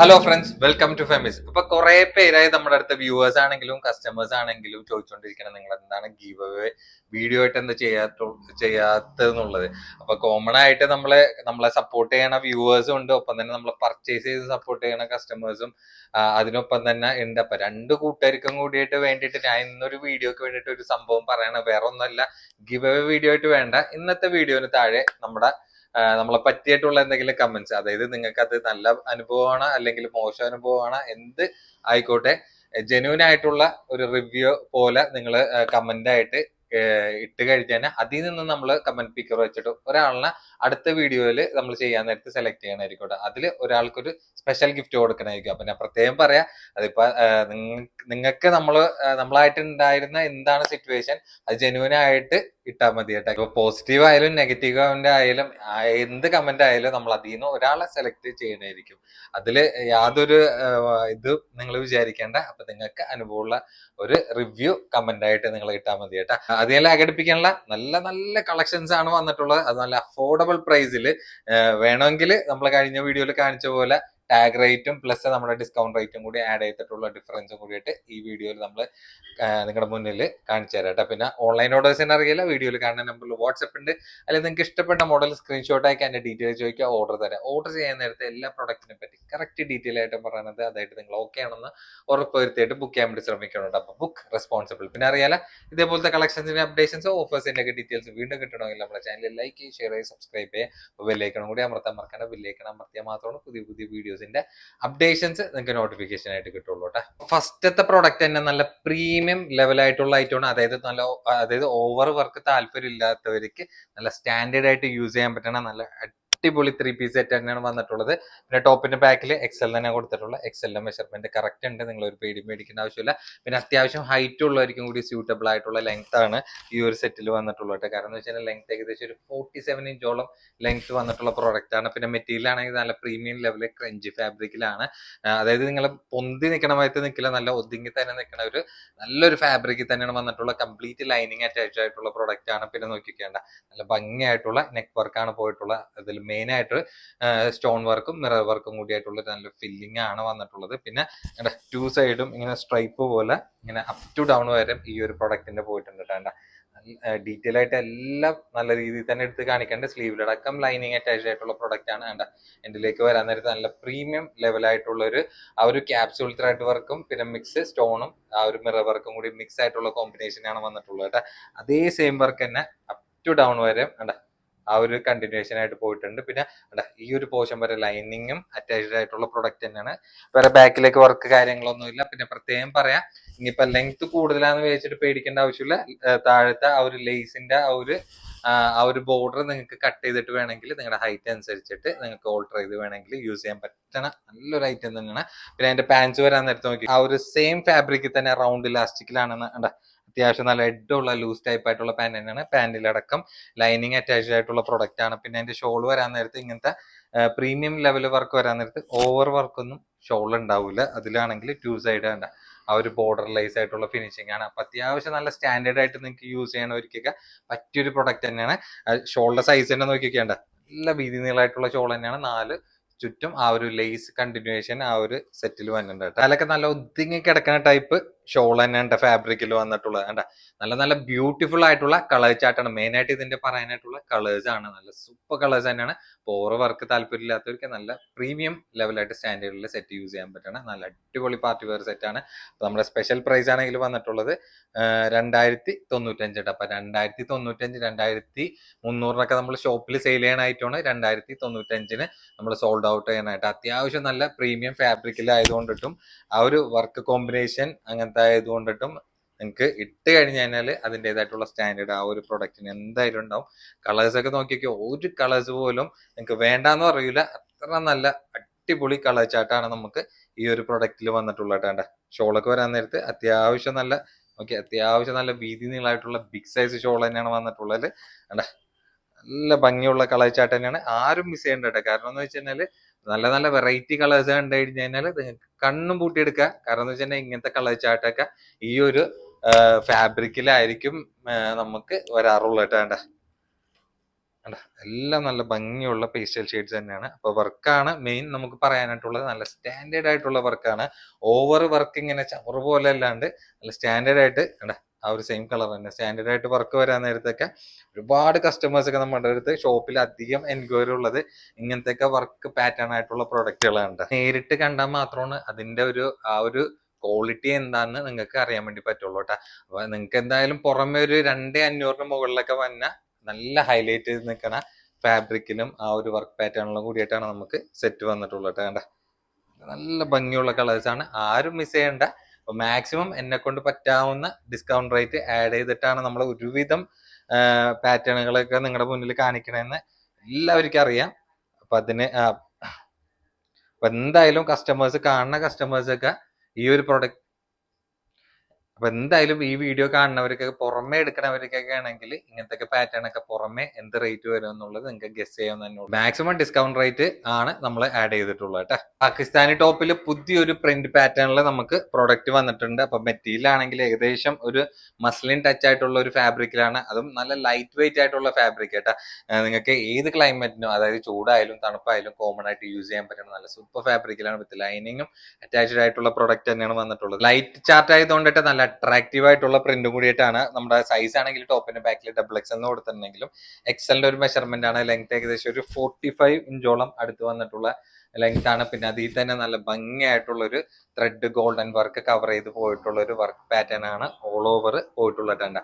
Hello friends, welcome to ഫെമിസ്. ഇപ്പൊ കുറെ പേരായി നമ്മുടെ അടുത്ത വ്യൂവേഴ്സ് ആണെങ്കിലും കസ്റ്റമേഴ്സ് ആണെങ്കിലും ചോദിച്ചുകൊണ്ടിരിക്കണം, നിങ്ങൾ എന്താണ് ഗീവ് അവേ വീഡിയോ ആയിട്ട് എന്താ ചെയ്യാത്തതെന്നുള്ളത്. അപ്പൊ കോമൺ ആയിട്ട് നമ്മളെ സപ്പോർട്ട് ചെയ്യണ വ്യൂവേഴ്സും ഉണ്ട്, ഒപ്പം തന്നെ നമ്മളെ പർച്ചേസ് ചെയ്ത് സപ്പോർട്ട് ചെയ്യണ കസ്റ്റമേഴ്സും അതിനൊപ്പം തന്നെ ഉണ്ട്. അപ്പൊ രണ്ട് കൂട്ടുകാർക്കും കൂടിയിട്ട് വേണ്ടിയിട്ട് ഞാൻ ഇന്നൊരു വീഡിയോക്ക് വേണ്ടിയിട്ട് ഒരു സംഭവം പറയണ, വേറെ ഒന്നല്ല, ഗീവ് അവേ വീഡിയോ ആയിട്ട് വേണ്ട. ഇന്നത്തെ വീഡിയോന് താഴെ നമ്മളെ പറ്റിയിട്ടുള്ള എന്തെങ്കിലും കമന്റ്സ്, അതായത് നിങ്ങൾക്ക് അത് നല്ല അനുഭവമാണ് അല്ലെങ്കിൽ മോശം അനുഭവമാണ്, എന്ത് ആയിക്കോട്ടെ, ജെന്യൂൻ ആയിട്ടുള്ള ഒരു റിവ്യൂ പോലെ നിങ്ങൾ കമന്റ് ആയിട്ട് ഇട്ട് കഴിഞ്ഞാൽ അതിൽ നിന്ന് നമ്മൾ കമന്റ് പിക്കർ വെച്ചിട്ട് ഒരാളിനെ അടുത്ത വീഡിയോയിൽ നമ്മൾ ചെയ്യാൻ നേരത്ത് സെലക്ട് ചെയ്യണമായിരിക്കും. അതിൽ ഒരാൾക്കൊരു സ്പെഷ്യൽ ഗിഫ്റ്റ് കൊടുക്കണമായിരിക്കും. അപ്പൊ ഞാൻ പ്രത്യേകം പറയാം, അതിപ്പോ നിങ്ങൾക്ക് നമ്മളായിട്ട് ഉണ്ടായിരുന്ന എന്താണ് സിറ്റുവേഷൻ, അത് ജെന്യൂൻ ആയിട്ട് ഇട്ടാൽ മതി കേട്ടോ. ഇപ്പൊ പോസിറ്റീവ് ആയാലും നെഗറ്റീവ് ആയാലും എന്ത് കമന്റ് ആയാലും നമ്മൾ അതിൽ നിന്ന് ഒരാളെ സെലക്ട് ചെയ്യണമായിരിക്കും. അതില് യാതൊരു ഇത് നിങ്ങൾ വിചാരിക്കേണ്ട. അപ്പൊ നിങ്ങൾക്ക് അനുഭവമുള്ള ഒരു റിവ്യൂ കമന്റ് ആയിട്ട് നിങ്ങൾ ഇട്ടാൽ മതി കേട്ടോ. അതെല്ലാം അകടിപ്പിക്കാനുള്ള നല്ല നല്ല കളക്ഷൻസ് ആണ് വന്നിട്ടുള്ളത്. അത് നല്ല അഫോർഡബിൾ പ്രൈസിൽ വേണമെങ്കിൽ നമ്മൾ കഴിഞ്ഞ വീഡിയോയിൽ കാണിച്ച പോലെ ടാഗ് റേറ്റും പ്ലസ് നമ്മുടെ ഡിസ്കൗണ്ട് റേറ്റും കൂടി ആഡ് ചെയ്തിട്ടുള്ള ഡിഫറൻസും കൂടിയിട്ട് ഈ വീഡിയോയിൽ നമ്മൾ നിങ്ങളുടെ മുന്നിൽ കാണിച്ചു തരാം കേട്ടോ. പിന്നെ ഓൺലൈൻ ഓർഡേഴ്സിന് അറിയില്ല, വീഡിയോയിൽ കാണുന്ന നമ്പറിൽ വാട്സപ്പ് ഉണ്ട്. അല്ലെങ്കിൽ നിങ്ങൾക്ക് ഇഷ്ടപ്പെട്ട മോഡൽ സ്ക്രീൻഷോട്ട് ആക്കി അതിന്റെ ഡീറ്റെയിൽ ചോദിക്കുക, ഓർഡർ തരാം. ഓർഡർ ചെയ്യാൻ നേരത്തെ എല്ലാ പ്രൊഡക്റ്റിനെ പറ്റി കറക്റ്റ് ഡീറ്റെയിൽ ആയിട്ട് പറയുന്നത്, അതായിട്ട് നിങ്ങൾ ഓക്കെ ആണെന്ന് ഉറപ്പ് വരുത്തിയിട്ട് ബുക്ക് ചെയ്യാൻ വേണ്ടി ശ്രമിക്കുന്നുണ്ട്. അപ്പൊ ബുക്ക് റെസ്പോൺസിബിൾ. പിന്നെ അറിയാല, ഇതേപോലത്തെ കളക്ഷൻസിന്റെ അപ്ഡേഷൻസ് ഓഫേഴ്സിന്റെ ഒക്കെ ഡീറ്റെയിൽസ് വീണ്ടും കിട്ടണമെങ്കിൽ നമ്മുടെ ചാനൽ ലൈക്ക് ചെയ്ത് ഷെയർ ചെയ്ത് സബ്സ്ക്രൈബ് ചെയ്യുക. ബെല്ലൈക്കണം കൂടി അമർത്താൻ മറക്കണ്ട. ബെല്ലൈക്കണം അമർത്തിയാൽ മാത്രമാണ് പുതിയ പുതിയ വീഡിയോസിന്റെ അപ്ഡേഷൻസ് നിങ്ങൾക്ക് നോട്ടിഫിക്കേഷൻ ആയിട്ട് കിട്ടുള്ളൂ കേട്ടോ. ഫസ്റ്റത്തെ പ്രോഡക്റ്റ് തന്നെ നല്ല പ്രീമിയം ലെവലായിട്ടുള്ള ഐറ്റമാണ്. അതായത് ഓവർ വർക്ക് താല്പര്യം ഇല്ലാത്തവർക്ക് നല്ല സ്റ്റാൻഡേർഡ് ആയിട്ട് യൂസ് ചെയ്യാൻ പറ്റണ നല്ല അടിപൊളി 3 പീസ് സെറ്റ് തന്നെയാണ് വന്നിട്ടുള്ളത്. പിന്നെ ടോപ്പിന്റെ ബാക്കിൽ എക്സൽ തന്നെ കൊടുത്തിട്ടുള്ള എക്സലിന്റെ മെഷർമെന്റ് കറക്റ്റ് ഉണ്ട്, നിങ്ങൾ ഒരു പേടി മേടിക്കേണ്ട ആവശ്യമില്ല. പിന്നെ അത്യാവശ്യം ഹൈറ്റ് ഉള്ളവർക്കും കൂടി സ്യൂട്ടബിൾ ആയിട്ടുള്ള ലെങ്ത് ആണ് ഈ ഒരു സെറ്റിൽ വന്നിട്ടുള്ളത്. കാരണം എന്ന് വെച്ചാൽ ലെങ്ത് ഏകദേശം ഒരു 47 ഇഞ്ചോളം ലെങ്ത് വന്നിട്ടുള്ള പ്രോഡക്റ്റ് ആണ്. പിന്നെ മെറ്റീരിയൽ ആണെങ്കിൽ നല്ല പ്രീമിയം ലെവലിൽ ക്രഞ്ചി ഫാബ്രിക്കിലാണ്. അതായത് നിങ്ങൾ പൊന്തി നിൽക്കണമായിട്ട് നിൽക്കില്ല, നല്ല ഒതുങ്ങി തന്നെ നിൽക്കണ ഒരു നല്ലൊരു ഫാബ്രിക്കിൽ തന്നെയാണ് വന്നിട്ടുള്ള കംപ്ലീറ്റ് ലൈനിങ് അറ്റാച്ച് ആയിട്ടുള്ള പ്രോഡക്റ്റ് ആണ്. പിന്നെ നോക്കിക്കേണ്ട, നല്ല ഭംഗിയായിട്ടുള്ള നെക്ക് വർക്കാണ് പോയിട്ടുള്ള. അതിൽ മെയിൻ ആയിട്ട് സ്റ്റോൺ വർക്കും മിറർ വർക്കും കൂടി ആയിട്ടുള്ള നല്ല ഫില്ലിംഗ് ആണ് വന്നിട്ടുള്ളത്. പിന്നെ ടു സൈഡും ഇങ്ങനെ സ്ട്രൈപ്പ് പോലെ ഇങ്ങനെ അപ് ടു ഡൗൺ വരെ ഈ ഒരു പ്രൊഡക്റ്റിന്റെ പോയിട്ടുണ്ട് കേട്ടോ. ഡീറ്റെയിൽ ആയിട്ട് എല്ലാം നല്ല രീതിയിൽ തന്നെ എടുത്ത് കാണിക്കേണ്ട. സ്ലീവിലടക്കം ലൈനിങ് അറ്റാച്ച് ആയിട്ടുള്ള പ്രൊഡക്റ്റ് ആണ്. വേണ്ട എന്റിലേക്ക് വരാൻ നേരത്തെ നല്ല പ്രീമിയം ലെവലായിട്ടുള്ള ഒരു ക്യാപ്സ്യൂൾ ത്രെഡ് വർക്കും പിന്നെ മിക്സ് സ്റ്റോണും ഒരു മിറർ വർക്കും കൂടി മിക്സ് ആയിട്ടുള്ള കോമ്പിനേഷൻ ആണ് വന്നിട്ടുള്ളത് കേട്ടോ. അതേ സെയിം വർക്ക് തന്നെ അപ് ടു ഡൗൺ വരെ ഒരു കണ്ടിന്യൂഷൻ ആയിട്ട് പോയിട്ടുണ്ട്. പിന്നെ ഈ ഒരു പോർഷൻ വരെ ലൈനിങ്ങും അറ്റാച്ച്ഡ് ആയിട്ടുള്ള പ്രൊഡക്റ്റ് തന്നെയാണ്. വേറെ ബാക്കിലേക്ക് വർക്ക് കാര്യങ്ങളൊന്നും ഇല്ല. പിന്നെ പ്രത്യേകം പറയാം, ഇനിയിപ്പോ ലെങ്ത് കൂടുതലാന്ന് വെച്ചിട്ട് പേടിക്കേണ്ട ആവശ്യമില്ല. താഴത്തെ ആ ഒരു ലേസിന്റെ ആ ഒരു ബോർഡർ നിങ്ങൾക്ക് കട്ട് ചെയ്തിട്ട് വേണമെങ്കിൽ നിങ്ങളുടെ ഹൈറ്റ് അനുസരിച്ചിട്ട് നിങ്ങൾക്ക് ഓൾട്ടർ ചെയ്ത് വേണമെങ്കിൽ യൂസ് ചെയ്യാൻ പറ്റണ നല്ലൊരു ഐറ്റം തന്നെയാണ്. പിന്നെ അതിന്റെ പാൻസ് വരാൻ നേരത്തെ നോക്കി ആ ഒരു സെയിം ഫാബ്രിക്കിൽ തന്നെ റൗണ്ട് ഇലാസ്റ്റിക്കിലാണെന്ന് അത്യാവശ്യം നല്ല ഹെഡുള്ള ലൂസ് ടൈപ്പ് ആയിട്ടുള്ള പാന്റ് തന്നെയാണ്. പാന്റിലടക്കം ലൈനിങ് അറ്റാച്ച്ഡ് ആയിട്ടുള്ള പ്രൊഡക്റ്റ് ആണ്. പിന്നെ അതിന്റെ ഷോൾ വരാൻ നേരത്ത് ഇങ്ങനത്തെ പ്രീമിയം ലെവൽ വർക്ക് വരാൻ നേരത്ത് ഓവർ വർക്കൊന്നും ഷോൾ ഉണ്ടാവില്ല. അതിലാണെങ്കിൽ ടു സൈഡ് ആ ഒരു ബോർഡർ ലൈസ് ആയിട്ടുള്ള ഫിനിഷിംഗ് ആണ്. അപ്പൊ അത്യാവശ്യം നല്ല സ്റ്റാൻഡേർഡ് ആയിട്ട് നിങ്ങൾക്ക് യൂസ് ചെയ്യണവർക്കൊക്കെ പറ്റിയൊരു പ്രൊഡക്റ്റ് തന്നെയാണ്. ഷോളിന്റെ സൈസ് തന്നെ നോക്കിക്കേണ്ട, നല്ല വീതി നീളമായിട്ടുള്ള ഷോൾ തന്നെയാണ്. 4 ചുറ്റും ആ ഒരു ലേസ് കണ്ടിന്യൂഷൻ ആ ഒരു സെറ്റിൽ വന്നിട്ടുണ്ട് കേട്ടോ. അതിലൊക്കെ നല്ല ഒതുങ്ങി കിടക്കുന്ന ടൈപ്പ് ഷോൾ തന്നെയാണ് ഫാബ്രിക്കിൽ വന്നിട്ടുള്ളത്. നല്ല നല്ല ബ്യൂട്ടിഫുൾ ആയിട്ടുള്ള കളർ ചാർട്ടാണ്. മെയിൻ ആയിട്ട് ഇതിന്റെ പറയാനായിട്ടുള്ള കളേഴ്സ് ആണ്. നല്ല സൂപ്പർ കളേഴ്സ് തന്നെയാണ്. ഓവർ വർക്ക് താല്പര്യമില്ലാത്തവർക്ക് നല്ല പ്രീമിയം ലെവലായിട്ട് സ്റ്റാൻഡേർഡിൽ സെറ്റ് യൂസ് ചെയ്യാൻ പറ്റണം. നല്ല അടിപൊളി പാർട്ടി വെയർ സെറ്റ് ആണ്. നമ്മുടെ സ്പെഷ്യൽ പ്രൈസ് ആണെങ്കിൽ വന്നിട്ടുള്ളത് 2095. അപ്പൊ 2095 2300 നമ്മൾ ഷോപ്പിൽ സെയിൽ ചെയ്യാനായിട്ടാണ് 2095 നമ്മൾ സോൾഡ് ഔട്ട് ചെയ്യാനായിട്ട്. അത്യാവശ്യം നല്ല പ്രീമിയം ഫാബ്രിക്കിൽ ആയതുകൊണ്ടിട്ടും ആ ഒരു വർക്ക് കോമ്പിനേഷൻ അങ്ങനത്തെ ആയതുകൊണ്ടിട്ടും നിങ്ങൾക്ക് ഇട്ട് കഴിഞ്ഞു കഴിഞ്ഞാൽ അതിൻ്റെതായിട്ടുള്ള സ്റ്റാൻഡേർഡ് ആ ഒരു പ്രൊഡക്റ്റിന് എന്തായാലും ഉണ്ടാവും. കളേഴ്സ് ഒക്കെ നോക്കിയൊക്കെ ഒരു കളേഴ്സ് പോലും നിങ്ങൾക്ക് വേണ്ടാന്ന് പറയൂല, അത്ര നല്ല അടിപൊളി കളർ ചാർട്ടാണ് നമുക്ക് ഈ ഒരു പ്രൊഡക്റ്റിൽ വന്നിട്ടുള്ളത് കേട്ടോ. ഷോളൊക്കെ വരാൻ നേരത്ത് അത്യാവശ്യം നല്ല വീതി നീളമായിട്ടുള്ള ബിഗ് സൈസ് ഷോൾ തന്നെയാണ് വന്നിട്ടുള്ളത്. നല്ല ഭംഗിയുള്ള കളർ ചാർട്ട് തന്നെയാണ്. ആരും മിസ് ചെയ്യേണ്ട കേട്ടോ. കാരണം എന്ന് വെച്ച് കഴിഞ്ഞാല് നല്ല നല്ല വെറൈറ്റി കളേഴ്സ് കണ്ടു കഴിഞ്ഞു കഴിഞ്ഞാൽ നിങ്ങൾക്ക് കണ്ണും പൂട്ടിയെടുക്കുക. കാരണം എന്ന് വെച്ച് കഴിഞ്ഞാൽ ഇങ്ങനത്തെ കളർ ചാർട്ടൊക്കെ ഈ ഒരു ഫാബ്രിക്കിലായിരിക്കും നമുക്ക് വരാറുള്ളത് കേട്ടോ. എല്ലാം നല്ല ഭംഗിയുള്ള പേസ്റ്റൽ ഷെയ്ഡ്സ് തന്നെയാണ്. അപ്പൊ വർക്കാണ് മെയിൻ നമുക്ക് പറയാനായിട്ടുള്ളത്. നല്ല സ്റ്റാൻഡേർഡ് ആയിട്ടുള്ള വർക്കാണ്. ഓവർ വർക്ക് ഇങ്ങനെ ചവറ് പോലെ അല്ലാണ്ട് നല്ല സ്റ്റാൻഡേർഡ് ആയിട്ട് ആ ഒരു സെയിം കളർ തന്നെ സ്റ്റാൻഡേർഡ് ആയിട്ട് വർക്ക് വരാൻ നേരത്തൊക്കെ ഒരുപാട് കസ്റ്റമേഴ്സ് ഒക്കെ നമ്മുടെ അടുത്ത് ഷോപ്പിൽ അധികം എൻക്വയറി ഉള്ളത് ഇങ്ങനത്തെ വർക്ക് പാറ്റേൺ ആയിട്ടുള്ള പ്രൊഡക്റ്റുകളാണ്. നേരിട്ട് കണ്ടാൽ മാത്രമാണ് അതിന്റെ ആ ഒരു ക്വാളിറ്റി എന്താണെന്ന് നിങ്ങൾക്ക് അറിയാൻ വേണ്ടി പറ്റുള്ളൂ കേട്ടോ. അപ്പൊ നിങ്ങൾക്ക് എന്തായാലും പുറമെ ഒരു 2500 മുകളിലൊക്കെ വന്ന നല്ല ഹൈലൈറ്റ് ചെയ്ത് നിൽക്കണ ഫാബ്രിക്കിലും ആ ഒരു വർക്ക് പാറ്റേണിലും കൂടിയിട്ടാണ് നമുക്ക് സെറ്റ് വന്നിട്ടുള്ളത് കേട്ടോ. നല്ല ഭംഗിയുള്ള കളേഴ്സ് ആണ്, ആരും മിസ് ചെയ്യണ്ട. മാക്സിമം എന്നെ കൊണ്ട് പറ്റാവുന്ന ഡിസ്കൗണ്ട് റേറ്റ് ആഡ് ചെയ്തിട്ടാണ് നമ്മൾ ഒരുവിധം പാറ്റേണുകളൊക്കെ നിങ്ങളുടെ മുന്നിൽ കാണിക്കണമെന്ന് എല്ലാവർക്കും അറിയാം. അപ്പൊ അപ്പൊ എന്തായാലും കാണുന്ന കസ്റ്റമേഴ്സൊക്കെ ഈ ഒരു പ്രൊഡക്റ്റ് അപ്പൊ എന്തായാലും ഈ വീഡിയോ കാണുന്നവർക്കൊക്കെ പുറമെ എടുക്കുന്നവർക്കൊക്കെ ആണെങ്കിൽ ഇങ്ങനത്തെ പാറ്റേൺ ഒക്കെ പുറമെ എന്ത് റേറ്റ് വരും എന്നുള്ളത് നിങ്ങൾക്ക് ഗസ് ചെയ്യാൻ തന്നെ. മാക്സിമം ഡിസ്കൗണ്ട് റേറ്റ് ആണ് നമ്മൾ ആഡ് ചെയ്തിട്ടുള്ളത് കേട്ടോ. പാകിസ്ഥാനി ടോപ്പിൽ പുതിയൊരു പ്രിന്റ് പാറ്റേണിൽ നമുക്ക് പ്രൊഡക്റ്റ് വന്നിട്ടുണ്ട്. അപ്പൊ മെറ്റീരിയൽ ആണെങ്കിൽ ഏകദേശം ഒരു മസ്ലിൻ ടച്ച് ആയിട്ടുള്ള ഒരു ഫാബ്രിക്കിലാണ്, അതും നല്ല ലൈറ്റ് വെയിറ്റ് ആയിട്ടുള്ള ഫാബ്രിക് കേട്ടോ. നിങ്ങൾക്ക് ഏത് ക്ലൈമറ്റിനും, അതായത് ചൂടായാലും തണുപ്പായാലും കോമൺ ആയിട്ട് യൂസ് ചെയ്യാൻ പറ്റുന്ന നല്ല സൂപ്പർ ഫാബ്രിക്കിലാണ്. വിത്ത് ലൈനിങ്ങും അറ്റാച്ച്ഡ് ആയിട്ടുള്ള പ്രൊഡക്റ്റ് തന്നെയാണ് വന്നിട്ടുള്ളത്. ലൈറ്റ് ചാർട്ട് ആയതുകൊണ്ടിട്ട് നല്ല അട്രാക്റ്റീവ് ആയിട്ടുള്ള പ്രിന്റും കൂടിയിട്ടാണ്. നമ്മുടെ സൈസ് ആണെങ്കിൽ ടോപ്പിന്റെ ബാക്കിൽ XXL എന്ന് കൊടുത്തിട്ടുണ്ടെങ്കിലും XLന്റെ ഒരു മെഷർമെന്റ് ആണ്. ലെങ്ത് ഏകദേശം ഒരു 45 ഇഞ്ചോളം അടുത്ത് വന്നിട്ടുള്ള ലെങ്ത് ആണ്. പിന്നെ അതിൽ തന്നെ നല്ല ഭംഗിയായിട്ടുള്ള ഒരു ത്രെഡ് ഗോൾഡൻ വർക്ക് കവർ ചെയ്ത് പോയിട്ടുള്ള ഒരു വർക്ക് പാറ്റേൺ ആണ് ഓൾ ഓവർ പോയിട്ടുള്ളത്.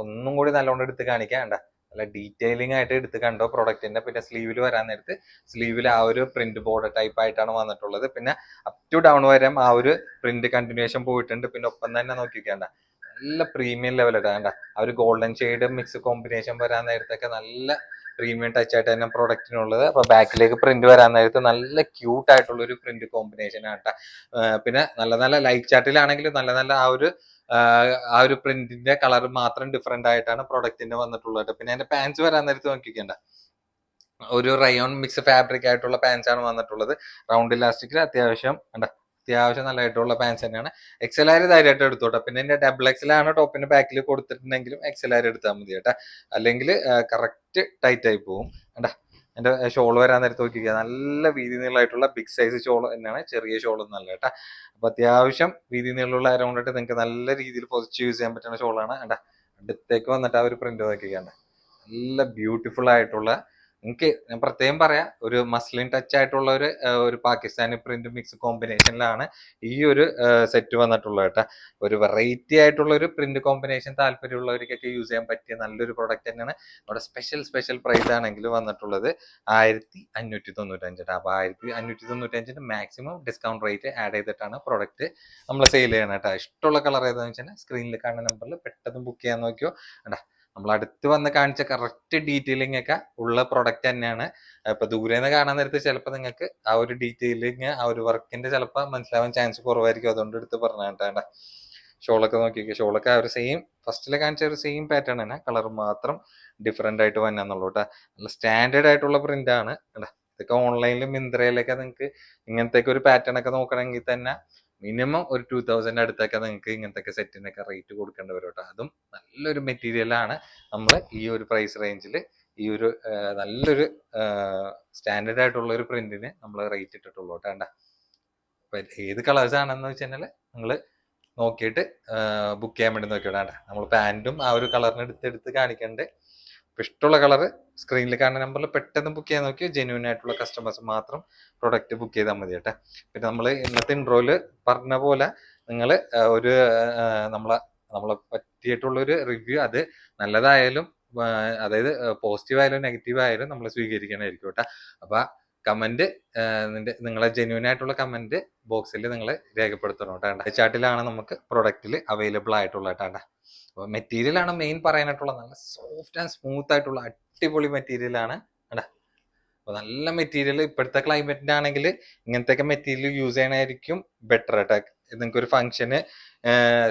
ഒന്നും കൂടി നല്ലോണം എടുത്ത് കാണിക്കാം. നല്ല ഡീറ്റെയിലിംഗ് ആയിട്ട് എടുത്ത് കണ്ടോ പ്രൊഡക്റ്റിന്റെ. പിന്നെ സ്ലീവിൽ വരാൻ നേരത്ത് സ്ലീവിൽ ആ ഒരു പ്രിന്റ് ബോർഡർ ടൈപ്പ് ആയിട്ടാണ് വന്നിട്ടുള്ളത്. പിന്നെ അപ് ടു ഡൗൺ വരെ ആ ഒരു പ്രിന്റ് കണ്ടിന്യൂഷൻ പോയിട്ടുണ്ട്. പിന്നെ ഒപ്പം തന്നെ നോക്കിക്കേണ്ട നല്ല പ്രീമിയം ലെവൽ ഇടാണ്ട ആ ഒരു ഗോൾഡൻ ഷെയ്ഡ് മിക്സ് കോമ്പിനേഷൻ വരാൻ നേരത്തൊക്കെ നല്ല പ്രീമിയം ടച്ച് ആയിട്ട് തന്നെ പ്രൊഡക്റ്റിനുള്ളത്. അപ്പൊ ബാക്കിലേക്ക് പ്രിന്റ് വരാൻ നേരത്ത് നല്ല ക്യൂട്ട് ആയിട്ടുള്ള ഒരു പ്രിന്റ് കോമ്പിനേഷൻ ആണ്. പിന്നെ നല്ല നല്ല ലൈറ്റ് ചാർട്ടിലാണെങ്കിൽ നല്ല ആ ഒരു പ്രിന്റിന്റെ കളർ മാത്രം ഡിഫറെന്റ് ആയിട്ടാണ് പ്രൊഡക്റ്റിന്റെ വന്നിട്ടുള്ളത്. പിന്നെ അതിന്റെ പാൻസ് വരാൻ നേരത്ത് നോക്കിക്കേണ്ട ഒരു റയോൺ മിക്സ് ഫാബ്രിക് ആയിട്ടുള്ള പാൻസ് ആണ് വന്നിട്ടുള്ളത്. റൗണ്ട് ഇലാസ്റ്റിക്കിൽ അത്യാവശ്യം നല്ലതായിട്ടുള്ള പാൻസ് തന്നെയാണ്. XLR ധൈര്യമായിട്ട് എടുത്തോട്ടെ. പിന്നെ എന്റെ XXL ആണ് ടോപ്പിന്റെ ബാക്കിൽ കൊടുത്തിട്ടുണ്ടെങ്കിലും XLR എടുത്താൽ മതി കേട്ടാ, അല്ലെങ്കിൽ കറക്റ്റ് ടൈറ്റ് ആയി പോകും. എന്റെ ഷോൾ വരാൻ നേരത്ത് നോക്കിക്കുക, നല്ല വീതി നീളമായിട്ടുള്ള ബിഗ് സൈസ് ഷോൾ തന്നെയാണ്, ചെറിയ ഷോൾ ഒന്നല്ല കേട്ടാ. അപ്പൊ അത്യാവശ്യം വീതി നീളമുള്ള ആയതുകൊണ്ടിട്ട് നിങ്ങൾക്ക് നല്ല രീതിയിൽ പൊസിച്ച് യൂസ് ചെയ്യാൻ പറ്റുന്ന ഷോളാണ്. അടുത്തേക്ക് വന്നിട്ട് ആ ഒരു പ്രിന്റ് നോക്കിക്കാണ്ട് നല്ല ബ്യൂട്ടിഫുൾ ആയിട്ടുള്ള, എനിക്ക് ഞാൻ പ്രത്യേകം പറയാം, ഒരു മസ്ലിൻ ടച്ച് ആയിട്ടുള്ള ഒരു പാകിസ്ഥാനി പ്രിന്റ് മിക്സ് കോമ്പിനേഷനിലാണ് ഈ ഒരു സെറ്റ് വന്നിട്ടുള്ളത് കേട്ടോ. ഒരു വെറൈറ്റി ആയിട്ടുള്ള ഒരു പ്രിന്റ് കോമ്പിനേഷൻ താല്പര്യമുള്ളവർക്കൊക്കെ യൂസ് ചെയ്യാൻ പറ്റിയ നല്ലൊരു പ്രൊഡക്റ്റ് തന്നെയാണ്. നമ്മുടെ സ്പെഷ്യൽ പ്രൈസ് ആണെങ്കിൽ വന്നിട്ടുള്ളത് 1595. അപ്പൊ 1595 മാക്സിമം ഡിസ്കൗണ്ട് റേറ്റ് ആഡ് ചെയ്തിട്ടാണ് പ്രൊഡക്റ്റ് നമ്മൾ സെയിൽ ചെയ്യണം കേട്ടോ. ഇഷ്ടമുള്ള കളർ ഏതാണെന്ന് വെച്ചാൽ സ്ക്രീനിൽ കാണുന്ന നമ്പറിൽ പെട്ടെന്ന് ബുക്ക് ചെയ്യാൻ നോക്കിയോ. നമ്മൾ അടുത്ത് വന്ന് കാണിച്ച കറക്റ്റ് ഡീറ്റെയിലിംഗ് ഒക്കെ ഉള്ള പ്രൊഡക്റ്റ് തന്നെയാണ്. ഇപ്പൊ ദൂരെ നിന്ന് കാണാൻ നേരത്ത് ചിലപ്പോൾ നിങ്ങൾക്ക് ആ ഒരു ഡീറ്റെയിലിംഗ് ആ ഒരു വർക്കിന്റെ ചിലപ്പോൾ മനസ്സിലാവാൻ ചാൻസ് കുറവായിരിക്കും. അതുകൊണ്ട് എടുത്ത് പറഞ്ഞാണ്ട ഷോളൊക്കെ നോക്കിയൊക്കെ, ഷോളൊക്കെ ആ ഒരു സെയിം ഫസ്റ്റിലെ കാണിച്ച ഒരു സെയിം പാറ്റേൺ തന്നെ, കളർ മാത്രം ഡിഫറെന്റ് ആയിട്ട് വന്നാന്നുള്ളൂ കേട്ടോ. നല്ല സ്റ്റാൻഡേർഡ് ആയിട്ടുള്ള പ്രിന്റ് ആണ്. ഇതൊക്കെ ഓൺലൈനിലും മിന്ത്രയിലൊക്കെ നിങ്ങൾക്ക് ഇങ്ങനത്തെ ഒരു പാറ്റേൺ ഒക്കെ നോക്കണമെങ്കിൽ തന്നെ മിനിമം ഒരു 2000 അടുത്തൊക്കെ നിങ്ങൾക്ക് ഇങ്ങനത്തെ സെറ്റിനൊക്കെ റേറ്റ് കൊടുക്കേണ്ടി വരും കേട്ടോ. അതും നല്ലൊരു മെറ്റീരിയലാണ്. നമ്മൾ ഈ ഒരു പ്രൈസ് റേഞ്ചിൽ ഈ ഒരു നല്ലൊരു സ്റ്റാൻഡേർഡ് ആയിട്ടുള്ള ഒരു പ്രിന്റിന് നമ്മൾ റേറ്റ് ഇട്ടിട്ടുള്ളൂ കേട്ടോ. അപ്പൊ ഏത് കളേഴ്സ് ആണെന്ന് വെച്ച് കഴിഞ്ഞാൽ നിങ്ങൾ നോക്കിയിട്ട് ബുക്ക് ചെയ്യാൻ വേണ്ടി നോക്കിയോടാ. നമ്മൾ പാൻറ്റും ആ ഒരു കളറിന് എടുത്ത് കാണിക്കണ്ടേ. അപ്പൊ ഇഷ്ടമുള്ള കളർ സ്ക്രീനിൽ കാണുന്ന നമ്പറിൽ പെട്ടെന്ന് ബുക്ക് ചെയ്യാൻ നോക്കി ജെന്യൂൻ ആയിട്ടുള്ള കസ്റ്റമേഴ്സ് മാത്രം പ്രൊഡക്റ്റ് ബുക്ക് ചെയ്താൽ മതി കേട്ടോ. പിന്നെ നമ്മൾ ഇന്നത്തെ ഇൻട്രോയില് പറഞ്ഞ പോലെ നിങ്ങൾ ഒരു നമ്മളെ പറ്റിയിട്ടുള്ള ഒരു റിവ്യൂ, അത് നല്ലതായാലും അതായത് പോസിറ്റീവ് ആയാലും നെഗറ്റീവ് ആയാലും നമ്മൾ സ്വീകരിക്കണമായിരിക്കും കേട്ടോ. അപ്പൊ കമന്റ് നിങ്ങളെ ജെന്യൂൻ ആയിട്ടുള്ള കമന്റ് ബോക്സിൽ നിങ്ങൾ രേഖപ്പെടുത്തണം കേട്ടോ. ചാർട്ടിലാണ് നമുക്ക് പ്രൊഡക്റ്റിൽ അവൈലബിൾ ആയിട്ടുള്ള കേട്ടോ. അപ്പൊ മെറ്റീരിയൽ ആണ് മെയിൻ പറയാനായിട്ടുള്ള, നല്ല സോഫ്റ്റ് ആൻഡ് സ്മൂത്ത് ആയിട്ടുള്ള അടിപൊളി മെറ്റീരിയൽ ആണ്. അപ്പൊ നല്ല മെറ്റീരിയൽ ഇപ്പോഴത്തെ ക്ലൈമറ്റിന്റെ ആണെങ്കിൽ ഇങ്ങനത്തെ മെറ്റീരിയൽ യൂസ് ചെയ്യണമായിരിക്കും ബെറ്റർ കേട്ടോ. നിങ്ങൾക്ക് ഒരു ഫംഗ്ഷന്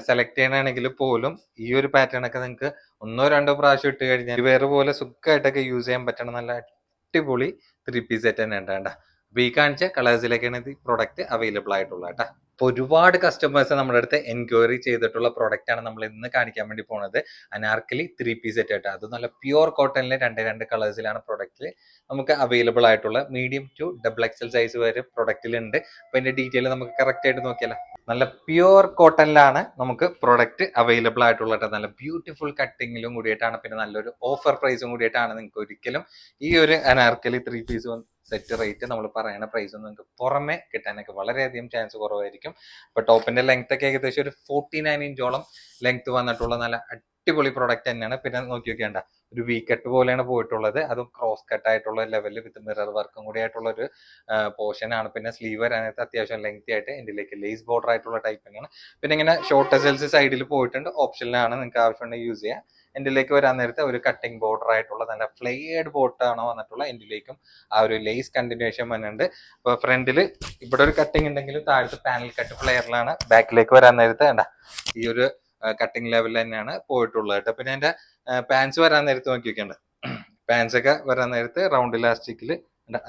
സെലക്ട് ചെയ്യണമെങ്കിൽ പോലും ഈ ഒരു പാറ്റേൺ ഒക്കെ നിങ്ങൾക്ക് 1-2 പ്രാവശ്യം ഇട്ട് കഴിഞ്ഞാൽ വേറെ പോലെ സുഖമായിട്ടൊക്കെ യൂസ് ചെയ്യാൻ പറ്റണം. നല്ല അടിപൊളി 3 പീസ് സെറ്റ് തന്നെ ഉണ്ടാകണ്ട. ഈ കാണിച്ച കളേഴ്സിലേക്കാണ് ഇത് പ്രൊഡക്റ്റ് അവൈലബിൾ ആയിട്ടുള്ളത് കേട്ടോ. അപ്പോൾ ഒരുപാട് കസ്റ്റമേഴ്സ് നമ്മുടെ അടുത്ത് എൻക്വയറി ചെയ്തിട്ടുള്ള പ്രൊഡക്റ്റ് ആണ് നമ്മൾ ഇന്ന് കാണിക്കാൻ വേണ്ടി പോകുന്നത്. അനാർക്കലി 3 പീസ് സെറ്റ് ആയിട്ട്, അത് നല്ല പ്യുവർ കോട്ടണിലെ രണ്ട് കളേഴ്സിലാണ് പ്രൊഡക്റ്റിൽ നമുക്ക് അവൈലബിൾ ആയിട്ടുള്ള. മീഡിയം ടു XXL സൈസ് വരെ പ്രൊഡക്റ്റിലുണ്ട്. അപ്പോൾ അതിന്റെ ഡീറ്റെയിൽ നമുക്ക് കറക്റ്റ് ആയിട്ട് നോക്കിയാലോ. നല്ല പ്യുവർ കോട്ടണിലാണ് നമുക്ക് പ്രൊഡക്റ്റ് അവൈലബിൾ ആയിട്ടുള്ളത്. നല്ല ബ്യൂട്ടിഫുൾ കട്ടിങ്ങിലും കൂടിയിട്ടാണ്, പിന്നെ നല്ലൊരു ഓഫർ പ്രൈസും കൂടിയിട്ടാണ്. നിങ്ങൾക്ക് ഒരിക്കലും ഈ ഒരു അനാർക്കലി 3 പീസ് സെറ്റ് റേറ്റ് നമ്മൾ പറയുന്ന പ്രൈസ് നിങ്ങൾക്ക് പുറമെ കിട്ടാനൊക്കെ വളരെയധികം ചാൻസ് കുറവായിരിക്കും. ഇപ്പൊ ടോപ്പിന്റെ ലെങ്ത് ഒക്കെ ഏകദേശം ഒരു 49 ഇഞ്ചോളം ലെങ്ത് വന്നിട്ടുള്ള നല്ല അടിപൊളി പ്രൊഡക്റ്റ് തന്നെയാണ്. പിന്നെ നോക്കി നോക്കിയാണ്ട ഒരു വി കട്ട് പോലെയാണ് പോയിട്ടുള്ളത്, അതും ക്രോസ് കട്ട് ആയിട്ടുള്ള ലെവലിൽ വിത്ത് മിറർ വർക്കും കൂടി ആയിട്ടുള്ള ഒരു പോർഷൻ ആണ്. പിന്നെ സ്ലീവ് വരാനായിട്ട് അത്യാവശ്യം ലെങ്തി ആയിട്ട് ഇതിലേക്ക് ലേസ് ബോർഡർ ആയിട്ടുള്ള ടൈപ്പ് തന്നെയാണ്. പിന്നെ ഇങ്ങനെ ഷോർട്ട് എസൽസ് സൈഡിൽ പോയിട്ടുണ്ട്, ഓപ്ഷനിലാണ്, നിങ്ങൾക്ക് ആവശ്യമുണ്ടെങ്കിൽ യൂസ് ചെയ്യാം. എൻഡിലേക്ക് വരാൻ നേരത്തെ ഒരു കട്ടിംഗ് ബോർഡർ ആയിട്ടുള്ള നല്ല ഫ്ലെയർഡ് ബോട്ടാണ് വന്നിട്ടുള്ള. എൻഡിലേക്കും ആ ഒരു ലേസ് കണ്ടിന്യൂഷൻ വന്നിട്ടുണ്ട്. അപ്പൊ ഫ്രണ്ടില് ഇവിടെ ഒരു കട്ടിങ് ഉണ്ടെങ്കിലും താഴത്തെ പാനൽ കട്ട് ഫ്ലെയറിലാണ്. ബാക്കിലേക്ക് വരാൻ നേരത്തെ വേണ്ട ഈ ഒരു കട്ടിങ് ലെവൽ തന്നെയാണ് പോയിട്ടുള്ളത് കേട്ടോ. പിന്നെ എന്റെ പാൻസ് വരാൻ നേരത്ത് നോക്കി വെക്കേണ്ട, പാൻസ് ഒക്കെ വരാൻ നേരത്ത് റൗണ്ട് ഇലാസ്റ്റിക്കില്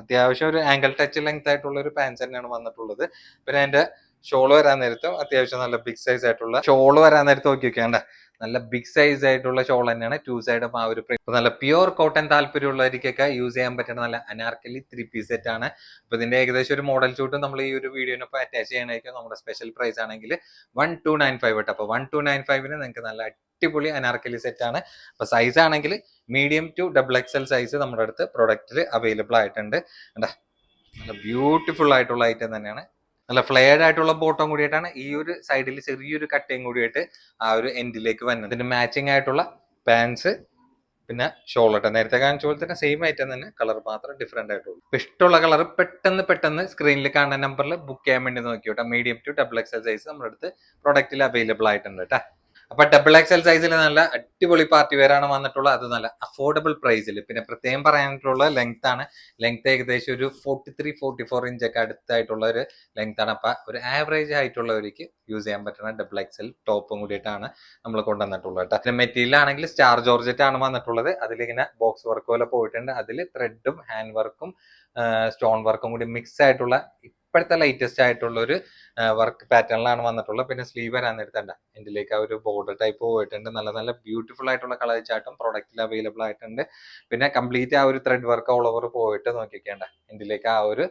അത്യാവശ്യം ഒരു ആംഗിൾ ടച്ച് ലെങ്ത് ആയിട്ടുള്ള ഒരു പാൻസ് തന്നെയാണ് വന്നിട്ടുള്ളത്. പിന്നെ അതിന്റെ ഷോള് വരാൻ നേരത്തും അത്യാവശ്യം നല്ല ബിഗ് സൈസ് ആയിട്ടുള്ള ഷോള് വരാൻ നേരത്ത് നോക്കി വെക്കേണ്ട, നല്ല ബിഗ് സൈസ് ആയിട്ടുള്ള ഷോൾ തന്നെയാണ്. 2 സൈഡും ആ ഒരു നല്ല പ്യുവർ കോട്ടൺ താല്പര്യമുള്ളവർക്കൊക്കെ യൂസ് ചെയ്യാൻ പറ്റുന്ന നല്ല അനാർക്കലി 3 പീസ് സെറ്റ് ആണ്. അപ്പൊ ഇതിന്റെ ഏകദേശം ഒരു മോഡൽ ഷൂട്ടും നമ്മൾ ഈ ഒരു വീഡിയോനൊപ്പം അറ്റാച്ച് ചെയ്യണമായിരിക്കും. നമ്മുടെ സ്പെഷ്യൽ പ്രൈസ് ആണെങ്കിൽ 1295 കേട്ടോ. അപ്പൊ 1295 നിങ്ങൾക്ക് നല്ല അടിപൊളി അനാർക്കലി സെറ്റ് ആണ്. അപ്പൊ സൈസ് ആണെങ്കിൽ മീഡിയം ടു XXL സൈസ് നമ്മുടെ അടുത്ത് പ്രൊഡക്റ്റിൽ അവൈലബിൾ ആയിട്ടുണ്ട്. നല്ല ബ്യൂട്ടിഫുൾ ആയിട്ടുള്ള ഐറ്റം തന്നെയാണ്. നല്ല ഫ്ലെയർഡ് ആയിട്ടുള്ള ബോട്ടം കൂടിയിട്ടാണ് ഈ ഒരു സൈഡിൽ ചെറിയൊരു കട്ടയും കൂടിയായിട്ട് ആ ഒരു എൻഡിലേക്ക് വരുന്നത്. ഇതിന്റെ മാച്ചിങ് ആയിട്ടുള്ള പാൻസ് പിന്നെ ഷോളട്ടെ നേരത്തെ കാണിച്ച പോലെ തന്നെ സെയിം ഐറ്റം തന്നെ, കളർ മാത്രം ഡിഫറെന്റ് ആയിട്ടുള്ളൂ. ഇഷ്ടമുള്ള കളർ പെട്ടെന്ന് സ്ക്രീനിൽ കാണുന്ന നമ്പറിൽ ബുക്ക് ചെയ്യാൻ വേണ്ടി നോക്കിയോട്ടെ. മീഡിയം ടു XXL സൈസ് നമ്മുടെ അടുത്ത് പ്രൊഡക്റ്റിൽ അവൈലബിൾ ആയിട്ടുണ്ട് കേട്ടോ. അപ്പൊ XXL സൈസിൽ നല്ല അടിപൊളി പാർട്ടി വെയർ ആണ് വന്നിട്ടുള്ളത്, അത് നല്ല അഫോർഡബിൾ പ്രൈസിൽ. പിന്നെ പ്രത്യേകം പറയാനായിട്ടുള്ള ലെങ്ത് ആണ്. ലെങ്ത് ഏകദേശം ഒരു 43-44 ഇഞ്ചൊക്കെ അടുത്തായിട്ടുള്ള ഒരു ലെങ്ത് ആണ്. അപ്പൊ ഒരു ആവറേജ് ആയിട്ടുള്ളവർക്ക് യൂസ് ചെയ്യാൻ പറ്റുന്ന XXL ടോപ്പും കൂടിയിട്ടാണ് നമ്മൾ കൊണ്ടുവന്നിട്ടുള്ളത് കേട്ടോ. പിന്നെ മെറ്റീരിയൽ ആണെങ്കിൽ സ്റ്റാർ ജോർജറ്റ് ആണ് വന്നിട്ടുള്ളത്. അതിലിങ്ങനെ ബോക്സ് വർക്ക് പോലെ പോയിട്ടുണ്ട്. അതിൽ ത്രെഡും ഹാൻഡ് വർക്കും സ്റ്റോൺ വർക്കും കൂടി മിക്സ് ആയിട്ടുള്ള ഇപ്പോഴത്തെ ലേറ്റസ്റ്റ് ആയിട്ടുള്ള ഒരു വർക്ക് പാറ്റേണിലാണ് വന്നിട്ടുള്ളത്. പിന്നെ സ്ലീവ് വരാൻ നേരത്തണ്ട ഇതിലേക്ക് ആ ഒരു ബോർഡർ ടൈപ്പ് പോയിട്ടുണ്ട്. നല്ല ബ്യൂട്ടിഫുൾ ആയിട്ടുള്ള കളർ ചാർട്ടും പ്രൊഡക്റ്റിൽ അവൈലബിൾ ആയിട്ടുണ്ട്. പിന്നെ കംപ്ലീറ്റ് ആ ഒരു ത്രെഡ് വർക്ക് ഓൾ ഓവർ പോയിട്ട് നോക്കിക്കേണ്ട ഇതിലേക്ക് ആ ഒരു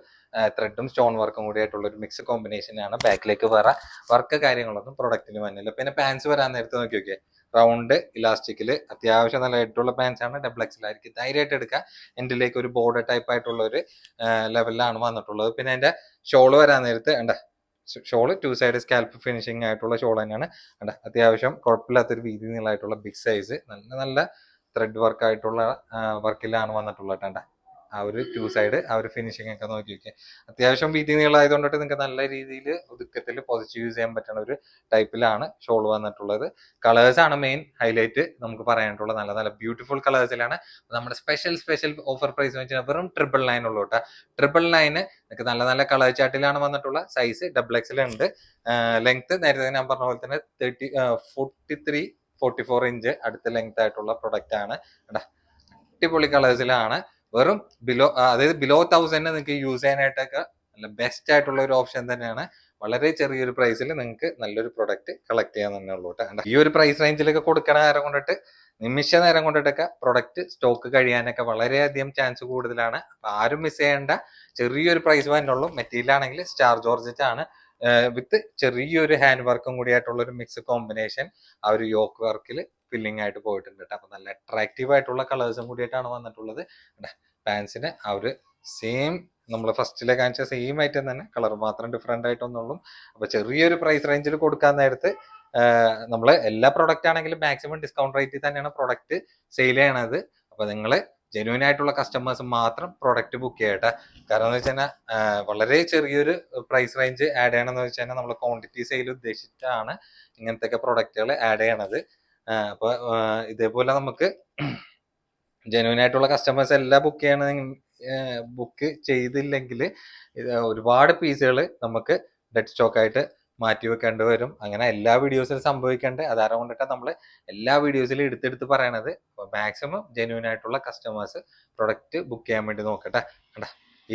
ത്രെഡും സ്റ്റോൺ വർക്കും കൂടി ആയിട്ടുള്ള ഒരു മിക്സ് കോമ്പിനേഷനാണ്. ബാക്കിലേക്ക് വേറെ വർക്ക് കാര്യങ്ങളൊന്നും പ്രൊഡക്റ്റിന് വന്നില്ല. പിന്നെ പാൻസ് വരാൻ നേരത്തെ നോക്കി നോക്കിയേ, റൗണ്ട് ഇലാസ്റ്റിക്കില് അത്യാവശ്യം നല്ല ഹെഡുള്ള പാൻസ് ആണ്. XXL ആയിരിക്കും, ധൈര്യമായിട്ട് എടുക്കുക. എൻഡിലേക്ക് ഒരു ബോർഡർ ടൈപ്പ് ആയിട്ടുള്ള ഒരു ലെവലിലാണ് വന്നിട്ടുള്ളത്. പിന്നെ അതിന്റെ ഷോള് വരാൻ നേരത്ത് ഷോള് 2 സൈഡ് സ്കാൽപ്പ് ഫിനിഷിംഗ് ആയിട്ടുള്ള ഷോൾ തന്നെയാണ്. അത്യാവശ്യം കുഴപ്പമില്ലാത്തൊരു വീതി നീളമായിട്ടുള്ള ബിഗ് സൈസ് നല്ല ത്രെഡ് വർക്ക് ആയിട്ടുള്ള വർക്കിലാണ് വന്നിട്ടുള്ളത്. ആ ഒരു 2 സൈഡ് ആ ഒരു ഫിനിഷിംഗ് ഒക്കെ നോക്കി നോക്കിയാൽ അത്യാവശ്യം വീതി നീളമായതുകൊണ്ടിട്ട് നിങ്ങൾക്ക് നല്ല രീതിയിൽ ഒതുക്കത്തിൽ പൊസിച്ച് യൂസ് ചെയ്യാൻ പറ്റുന്ന ഒരു ടൈപ്പിലാണ് ഷോൾ വന്നിട്ടുള്ളത്. കളേഴ്സ് ആണ് മെയിൻ ഹൈലൈറ്റ് നമുക്ക് പറയാനായിട്ടുള്ളത്. നല്ല ബ്യൂട്ടിഫുൾ കളേഴ്സിലാണ്. നമ്മുടെ സ്പെഷ്യൽ ഓഫർ പ്രൈസ് എന്ന് വെച്ചാൽ വെറും 999 ഉള്ളൂ കേട്ടോ. 999 നിങ്ങൾക്ക് നല്ല കളർ ചാർട്ടിലാണ് വന്നിട്ടുള്ള. സൈസ് XXL ഉണ്ട്. ലെങ്ത് നേരത്തെ ഞാൻ പറഞ്ഞ പോലെ തന്നെ 43-44 ഇഞ്ച് അടുത്ത ലെങ്ത് ആയിട്ടുള്ള പ്രൊഡക്റ്റ് ആണ്. അടിപൊളി കളേഴ്സിലാണ്. വെറും അതായത് ബിലോ 1000 നിങ്ങൾക്ക് യൂസ് ചെയ്യാനായിട്ടൊക്കെ നല്ല ബെസ്റ്റ് ആയിട്ടുള്ള ഒരു ഓപ്ഷൻ തന്നെയാണ്. വളരെ ചെറിയൊരു പ്രൈസിൽ നിങ്ങൾക്ക് നല്ലൊരു പ്രൊഡക്റ്റ് കളക്ട് ചെയ്യാൻ തന്നെ ഉള്ളൂ കേട്ടോ. ഈ ഒരു പ്രൈസ് റേഞ്ചിലൊക്കെ കൊടുക്കണ നേരം കൊണ്ടിട്ട് നിമിഷ നേരം കൊണ്ടിട്ടൊക്കെ പ്രൊഡക്റ്റ് സ്റ്റോക്ക് കഴിയാനൊക്കെ വളരെയധികം ചാൻസ് കൂടുതലാണ്. അപ്പൊ ആരും മിസ് ചെയ്യേണ്ട. ചെറിയൊരു പ്രൈസ് തന്നെയുള്ളൂ. മെറ്റീരിയൽ ആണെങ്കിൽ സ്റ്റാർ ജോർജറ്റ് ആണ്, വിത്ത് ചെറിയൊരു ഹാൻഡ് വർക്കും കൂടി ആയിട്ടുള്ള ഒരു മിക്സ് കോമ്പിനേഷൻ ആ ഒരു യോക്ക് വർക്കിൽ ഫില്ലിംഗ് ആയിട്ട് പോയിട്ടുണ്ട് കേട്ടോ. അപ്പൊ നല്ല അട്രാക്റ്റീവ് ആയിട്ടുള്ള കളേഴ്സും കൂടിയിട്ടാണ് വന്നിട്ടുള്ളത്. പാൻസിന് ആ ഒരു സെയിം നമ്മൾ ഫസ്റ്റിലെ കാണിച്ച സെയിം ഐറ്റം തന്നെ, കളർ മാത്രം ഡിഫറെന്റ് ആയിട്ടൊന്നുള്ളൂ. അപ്പൊ ചെറിയൊരു പ്രൈസ് റേഞ്ചിൽ കൊടുക്കാൻ നേരത്ത് നമ്മൾ എല്ലാ പ്രൊഡക്റ്റ് ആണെങ്കിലും മാക്സിമം ഡിസ്കൗണ്ട് റേറ്റിൽ തന്നെയാണ് പ്രൊഡക്റ്റ് സെയിൽ ചെയ്യണത്. അപ്പൊ നിങ്ങൾ ജെന്യൂൻ ആയിട്ടുള്ള കസ്റ്റമേഴ്സ് മാത്രം പ്രൊഡക്റ്റ് ബുക്ക് ചെയ്യട്ടെ. കാരണം എന്ന് വെച്ച് കഴിഞ്ഞാൽ വളരെ ചെറിയൊരു പ്രൈസ് റേഞ്ച് ആഡ് ചെയ്യണമെന്ന് വെച്ച് കഴിഞ്ഞാൽ നമ്മൾ ക്വാണ്ടിറ്റി സെയിൽ ഉദ്ദേശിച്ചിട്ടാണ് ഇങ്ങനത്തെ പ്രൊഡക്റ്റുകൾ ആഡ് ചെയ്യണത്. അപ്പൊ ഇതേപോലെ നമുക്ക് ജെന്യൂൻ ആയിട്ടുള്ള കസ്റ്റമേഴ്സ് എല്ലാം ബുക്ക് ചെയ്തില്ലെങ്കിൽ ഒരുപാട് പീസുകൾ നമുക്ക് ഡെഡ് സ്റ്റോക്ക് ആയിട്ട് മാറ്റി വെക്കേണ്ടി വരും. അങ്ങനെ എല്ലാ വീഡിയോസിലും സംഭവിക്കേണ്ടത് അതാരം കൊണ്ടിട്ട് നമ്മൾ എല്ലാ വീഡിയോസിലും എടുത്തെടുത്ത് പറയണത്. മാക്സിമം ജെന്യൂൻ ആയിട്ടുള്ള കസ്റ്റമേഴ്സ് പ്രൊഡക്റ്റ് ബുക്ക് ചെയ്യാൻ വേണ്ടി നോക്കട്ടെ.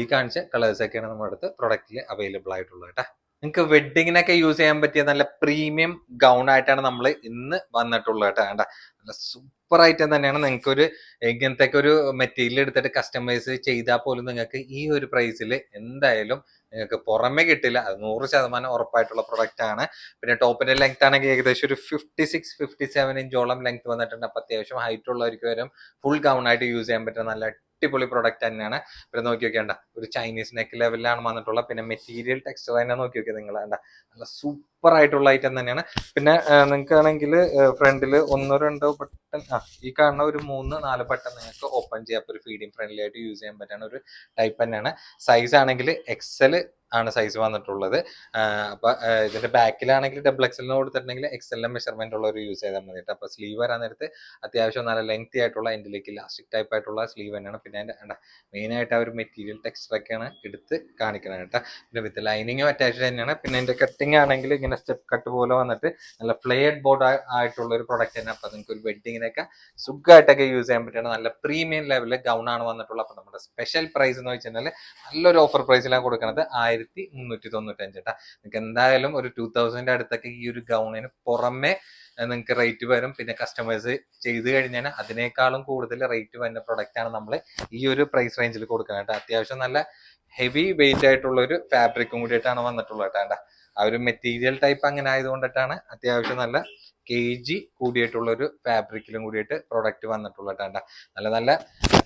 ഈ കാണിച്ച കളേഴ്സ് ഒക്കെയാണ് നമ്മുടെ അടുത്ത് പ്രൊഡക്റ്റിൽ അവൈലബിൾ ആയിട്ടുള്ളത് കേട്ടോ. നിങ്ങൾക്ക് വെഡിങ്ങിനൊക്കെ യൂസ് ചെയ്യാൻ പറ്റിയ നല്ല പ്രീമിയം ഗൗൺ ആയിട്ടാണ് നമ്മൾ ഇന്ന് വന്നിട്ടുള്ളത് കേട്ടോ. വേണ്ട നല്ല സൂപ്പർ ഐറ്റം തന്നെയാണ്. നിങ്ങൾക്ക് ഒരു ഇങ്ങനത്തെ ഒരു മെറ്റീരിയൽ എടുത്തിട്ട് കസ്റ്റമൈസ് ചെയ്താൽ പോലും നിങ്ങൾക്ക് ഈ ഒരു പ്രൈസിൽ എന്തായാലും നിങ്ങൾക്ക് പുറമെ കിട്ടില്ല. അത് 100% ഉറപ്പായിട്ടുള്ള പ്രൊഡക്റ്റ് ആണ്. പിന്നെ ടോപ്പിന്റെ ലെങ്ത് ആണെങ്കിൽ ഏകദേശം ഒരു 56-57 ഇഞ്ചോളം ലെങ്ത് വന്നിട്ടുണ്ട്. അപ്പൊ അത്യാവശ്യം ഹൈറ്റ് ഉള്ളവർക്ക് വരും ഫുൾ ഗൗൺ ആയിട്ട് യൂസ് ചെയ്യാൻ പറ്റുന്ന നല്ല അടിപൊളി പ്രൊഡക്റ്റ് തന്നെയാണ്. പിന്നെ നോക്കി നോക്കിയാണ്ട ഒരു ചൈനീസ് നെക്ക് ലെവലിലാണ് വന്നിട്ടുള്ളത്. പിന്നെ മെറ്റീരിയൽ ടെക്സ്ചർ തന്നെ നോക്കി നോക്കിയാൽ നിങ്ങൾ നല്ല സൂപ്പർ ആയിട്ടുള്ള ഐറ്റം തന്നെയാണ്. പിന്നെ നിങ്ങൾക്ക് ആണെങ്കിൽ ഫ്രണ്ടിൽ 1-2 ബട്ടൺ, ഈ കാണുന്ന ഒരു 3-4 ബട്ടൺ നിങ്ങൾക്ക് ഓപ്പൺ ചെയ്യാം. ഒരു ഫീഡിങ് ഫ്രണ്ട്ലി ആയിട്ട് യൂസ് ചെയ്യാൻ പറ്റുന്ന ഒരു ടൈപ്പ് തന്നെയാണ്. സൈസ് ആണെങ്കിൽ എക്സൽ ആണ് സൈസ് വന്നിട്ടുള്ളത്. അപ്പൊ ഇതിന്റെ ബാക്കിലാണെങ്കിൽ XXL കൊടുത്തിട്ടുണ്ടെങ്കിൽ XL മെഷർമെന്റ് ഉള്ള ഒരു യൂസ് ചെയ്താൽ മതി. അപ്പൊ സ്ലീവ് വരാൻ നേരത്ത് അത്യാവശ്യം നല്ല ലെങ്തി ആയിട്ടുള്ള എൻഡിലേക്ക് ഇലാസ്റ്റിക് ടൈപ്പ് ആയിട്ടുള്ള സ്ലീവ് തന്നെയാണ്. പിന്നെ അതിന്റെ മെയിൻ ആയിട്ട് ആ ഒരു മെറ്റീരിയൽ ടെക്സ്ചർ ഒക്കെയാണ് എടുത്ത് കാണിക്കുന്നത് കേട്ടോ. പിന്നെ വിത്ത് ലൈനിങ്ങും അറ്റാച്ച്ഡ് തന്നെയാണ്. പിന്നെ ഇതിന്റെ കട്ടിങ് ആണെങ്കിൽ ഇങ്ങനെ സ്റ്റെപ്പ് കട്ട് പോലെ വന്നിട്ട് നല്ല ഫ്ലെയർഡ് ബോർഡ് ആയിട്ടുള്ള ഒരു പ്രൊഡക്റ്റ് തന്നെ. അപ്പൊ നിങ്ങൾക്ക് ഒരു വെഡിങ്ങിനൊക്കെ സുഖമായിട്ടൊക്കെ യൂസ് ചെയ്യാൻ പറ്റുന്ന നല്ല പ്രീമിയം ലെവലിൽ ഗൗൺ ആണ് വന്നിട്ടുള്ളത്. അപ്പൊ നമ്മുടെ സ്പെഷ്യൽ പ്രൈസ് എന്ന് വെച്ചാൽ നല്ലൊരു ഓഫർ പ്രൈസിലാണ് കൊടുക്കുന്നത് 1395 കേട്ടാ. നിങ്ങൾക്ക് എന്തായാലും ഒരു 2000 അടുത്തൊക്കെ ഈ ഒരു ഗൗണിന് പുറമെ നിങ്ങൾക്ക് റേറ്റ് വരും. പിന്നെ കസ്റ്റമേഴ്സ് ചെയ്ത് കഴിഞ്ഞാൽ അതിനേക്കാളും കൂടുതൽ റേറ്റ് വരുന്ന പ്രൊഡക്റ്റ് ആണ് നമ്മൾ ഈ ഒരു പ്രൈസ് റേഞ്ചിൽ കൊടുക്കുന്നത് കേട്ടോ. അത്യാവശ്യം നല്ല ഹെവി വെയിറ്റ് ആയിട്ടുള്ള ഒരു ഫാബ്രിക്കും കൂടിയിട്ടാണ് വന്നിട്ടുള്ളത് കേട്ടോ. ആ ഒരു മെറ്റീരിയൽ ടൈപ്പ് അങ്ങനെ ആയതുകൊണ്ടിട്ടാണ് അത്യാവശ്യം നല്ല kg കൂടിയിട്ടുള്ള ഒരു ഫാബ്രിക്കിലും കൂടിയിട്ട് പ്രൊഡക്റ്റ് വന്നിട്ടുള്ളത് കേട്ടോ. നല്ല നല്ല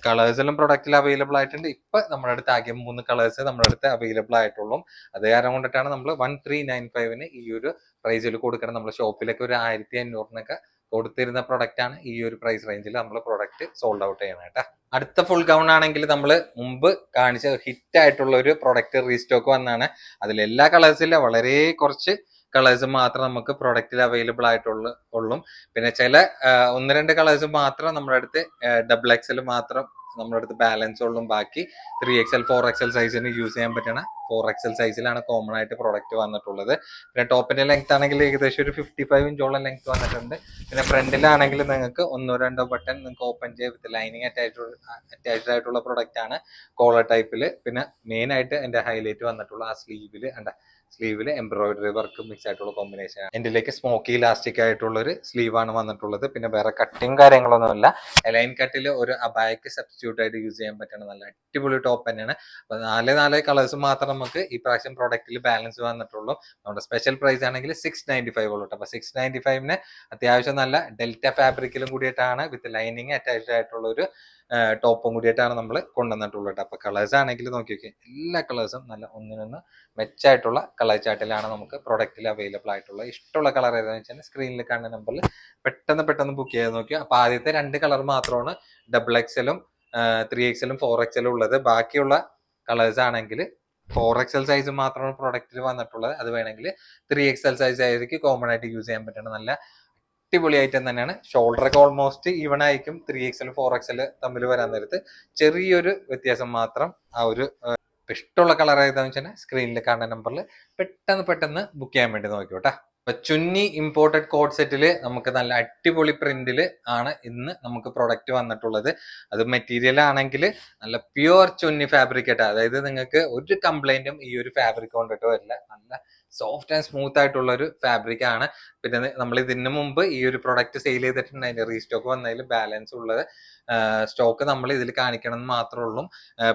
കളേഴ്സിലും പ്രൊഡക്റ്റിൽ അവൈലബിൾ ആയിട്ടുണ്ട്. ഇപ്പൊ നമ്മുടെ അടുത്ത് ആകെ 3 കളേഴ്സ് നമ്മുടെ അടുത്ത് അവൈലബിൾ ആയിട്ടുള്ളൂ. അത് കാരണം കൊണ്ടിട്ടാണ് നമ്മൾ 1395 ഈ ഒരു പ്രൈസിൽ കൊടുക്കണം. നമ്മുടെ ഷോപ്പിലൊക്കെ ഒരു 1500 കൊടുത്തിരുന്ന പ്രൊഡക്റ്റ് ആണ് ഈ ഒരു പ്രൈസ് റേഞ്ചിൽ നമ്മൾ പ്രൊഡക്റ്റ് സോൾഡ് ഔട്ട് ചെയ്യണം കേട്ടോ. അടുത്ത ഫുൾ ഗൗൺ ആണെങ്കിൽ നമ്മൾ മുമ്പ് കാണിച്ച ഹിറ്റ് ആയിട്ടുള്ള ഒരു പ്രൊഡക്റ്റ് റീസ്റ്റോക്ക് വന്നാണ്. അതിൽ എല്ലാ കളേഴ്സില്ല, വളരെ കുറച്ച് കളേഴ്സ് മാത്രം നമുക്ക് പ്രൊഡക്റ്റിൽ അവൈലബിൾ ആയിട്ടുള്ളൂ. പിന്നെ ചില 1-2 കളേഴ്സ് മാത്രം നമ്മുടെ അടുത്ത് XXL മാത്രം നമ്മുടെ അടുത്ത് ബാലൻസ് ഉള്ളൂ. ബാക്കി 3XL 4XL സൈസിന് യൂസ് ചെയ്യാൻ പറ്റുന്ന 4XL സൈസിലാണ് കോമൺ ആയിട്ട് പ്രൊഡക്റ്റ് വന്നിട്ടുള്ളത്. പിന്നെ ടോപ്പിന്റെ ലെങ്ത് ആണെങ്കിൽ ഏകദേശം ഒരു 55 ഇഞ്ചോളം ലെങ്ത് വന്നിട്ടുണ്ട്. പിന്നെ ഫ്രണ്ടിലാണെങ്കിൽ നിങ്ങൾക്ക് 1-2 ബട്ടൺ നിങ്ങൾക്ക് ഓപ്പൺ ചെയ്ത് വിത്ത് ലൈനിങ് അറ്റാച്ച്ഡ് ആയിട്ടുള്ള പ്രൊഡക്റ്റ് ആണ് കോളർ ടൈപ്പിൽ. പിന്നെ മെയിൻ ആയിട്ട് എന്റെ ഹൈലൈറ്റ് വന്നിട്ടുള്ള ആ സ്ലീവിൽ എംബ്രോയിഡറി വർക്ക് മിക്സ് ആയിട്ടുള്ള കോമ്പിനേഷൻ. എൻഡിലേക്ക് സ്മോക്കി ഇലാസ്റ്റിക് ആയിട്ടുള്ള ഒരു സ്ലീവ് ആണ് വന്നിട്ടുള്ളത്. പിന്നെ വേറെ കട്ടിങ് കാര്യങ്ങളൊന്നുമില്ല. എലൈൻ കട്ടിൽ ഒരു അബായക്ക് സബ്സ്റ്റിറ്റ്യൂട്ട് ആയിട്ട് യൂസ് ചെയ്യാൻ പറ്റുന്ന നല്ല അടിപൊളി ടോപ്പ് തന്നെയാണ്. അപ്പൊ 4 കളേഴ്സ് മാത്രം നമുക്ക് ഈ പ്രാവശ്യം പ്രൊഡക്റ്റിൽ ബാലൻസ് വന്നിട്ടുള്ളൂ. നമ്മുടെ സ്പെഷ്യൽ പ്രൈസ് ആണെങ്കിൽ 695 ഉള്ളൂ. അപ്പൊ 695 അത്യാവശ്യം നല്ല ഡെൽറ്റ ഫാബ്രിക്കിലും കൂടിയിട്ടാണ് വിത്ത് ലൈനിങ് അറ്റാച്ച്ഡ് ആയിട്ടുള്ള ഒരു ടോപ്പും കൂടിയിട്ടാണ് നമ്മൾ കൊണ്ടുവന്നിട്ടുള്ളത്. അപ്പൊ കളേഴ്സ് ആണെങ്കിൽ നോക്കി നോക്കിയാൽ എല്ലാ കളേഴ്സും നല്ല ഒന്നിനൊന്ന് മെച്ചായിട്ടുള്ള കളർ ചാർട്ടിലാണ് നമുക്ക് പ്രൊഡക്റ്റിൽ അവൈലബിൾ ആയിട്ടുള്ളത്. ഇഷ്ടമുള്ള കളർ ഏതാണെന്ന് വെച്ചാൽ സ്ക്രീനിൽ കാണുന്ന നമ്പറിൽ പെട്ടെന്ന് ബുക്ക് ചെയ്ത് നോക്കിയാൽ. അപ്പൊ ആദ്യത്തെ 2 കളർ മാത്രമാണ് XXL 3XL 4XL ഉള്ളത്. ബാക്കിയുള്ള കളേഴ്സ് ആണെങ്കിൽ 4XL സൈസ് മാത്രമാണ് പ്രൊഡക്റ്റിൽ വന്നിട്ടുള്ളത്. അത് വേണമെങ്കിൽ 3XL സൈസ് ആയിരിക്കും കോമൺ ആയിട്ട് യൂസ് ചെയ്യാൻ പറ്റുന്ന നല്ല അടിപൊളി ഐറ്റം തന്നെയാണ്. ഷോൾഡറൊക്കെ ഓൾമോസ്റ്റ് ഈവൺ ആയിരിക്കും 3XL 4XL തമ്മിൽ വരാൻ നേരത്ത് ചെറിയൊരു വ്യത്യാസം മാത്രം. ആ ഒരു ഇഷ്ടമുള്ള കളർ ഏതാന്ന് വെച്ചാൽ സ്ക്രീനിൽ കാണുന്ന നമ്പറിൽ പെട്ടെന്ന് ബുക്ക് ചെയ്യാൻ വേണ്ടി നോക്കിയോട്ടെ. അപ്പൊ ചുന്നി ഇമ്പോർട്ടഡ് കോഡ് സെറ്റില് നമുക്ക് നല്ല അടിപൊളി പ്രിന്റില് ആണ് ഇന്ന് നമുക്ക് പ്രൊഡക്റ്റ് വന്നിട്ടുള്ളത്. അത് മെറ്റീരിയൽ ആണെങ്കിൽ നല്ല പ്യുവർ ചുന്നി ഫാബ്രിക് ആയിട്ട്, അതായത് നിങ്ങൾക്ക് ഒരു കംപ്ലൈന്റും ഈ ഒരു ഫാബ്രിക് കൊണ്ടിട്ട് വരില്ല. നല്ല സോഫ്റ്റ് ആൻഡ് സ്മൂത്ത് ആയിട്ടുള്ള ഒരു ഫാബ്രിക് ആണ്. പിന്നെ നമ്മൾ ഇതിന് മുമ്പ് ഈ ഒരു പ്രൊഡക്റ്റ് സെയിൽ ചെയ്തിട്ടുണ്ട്. അതിന്റെ റീസ്റ്റോക്ക് വന്നതിൽ ബാലൻസ് ഉള്ളത് സ്റ്റോക്ക് നമ്മൾ ഇതിൽ കാണിക്കണം എന്ന് മാത്രമേ ഉള്ളൂ.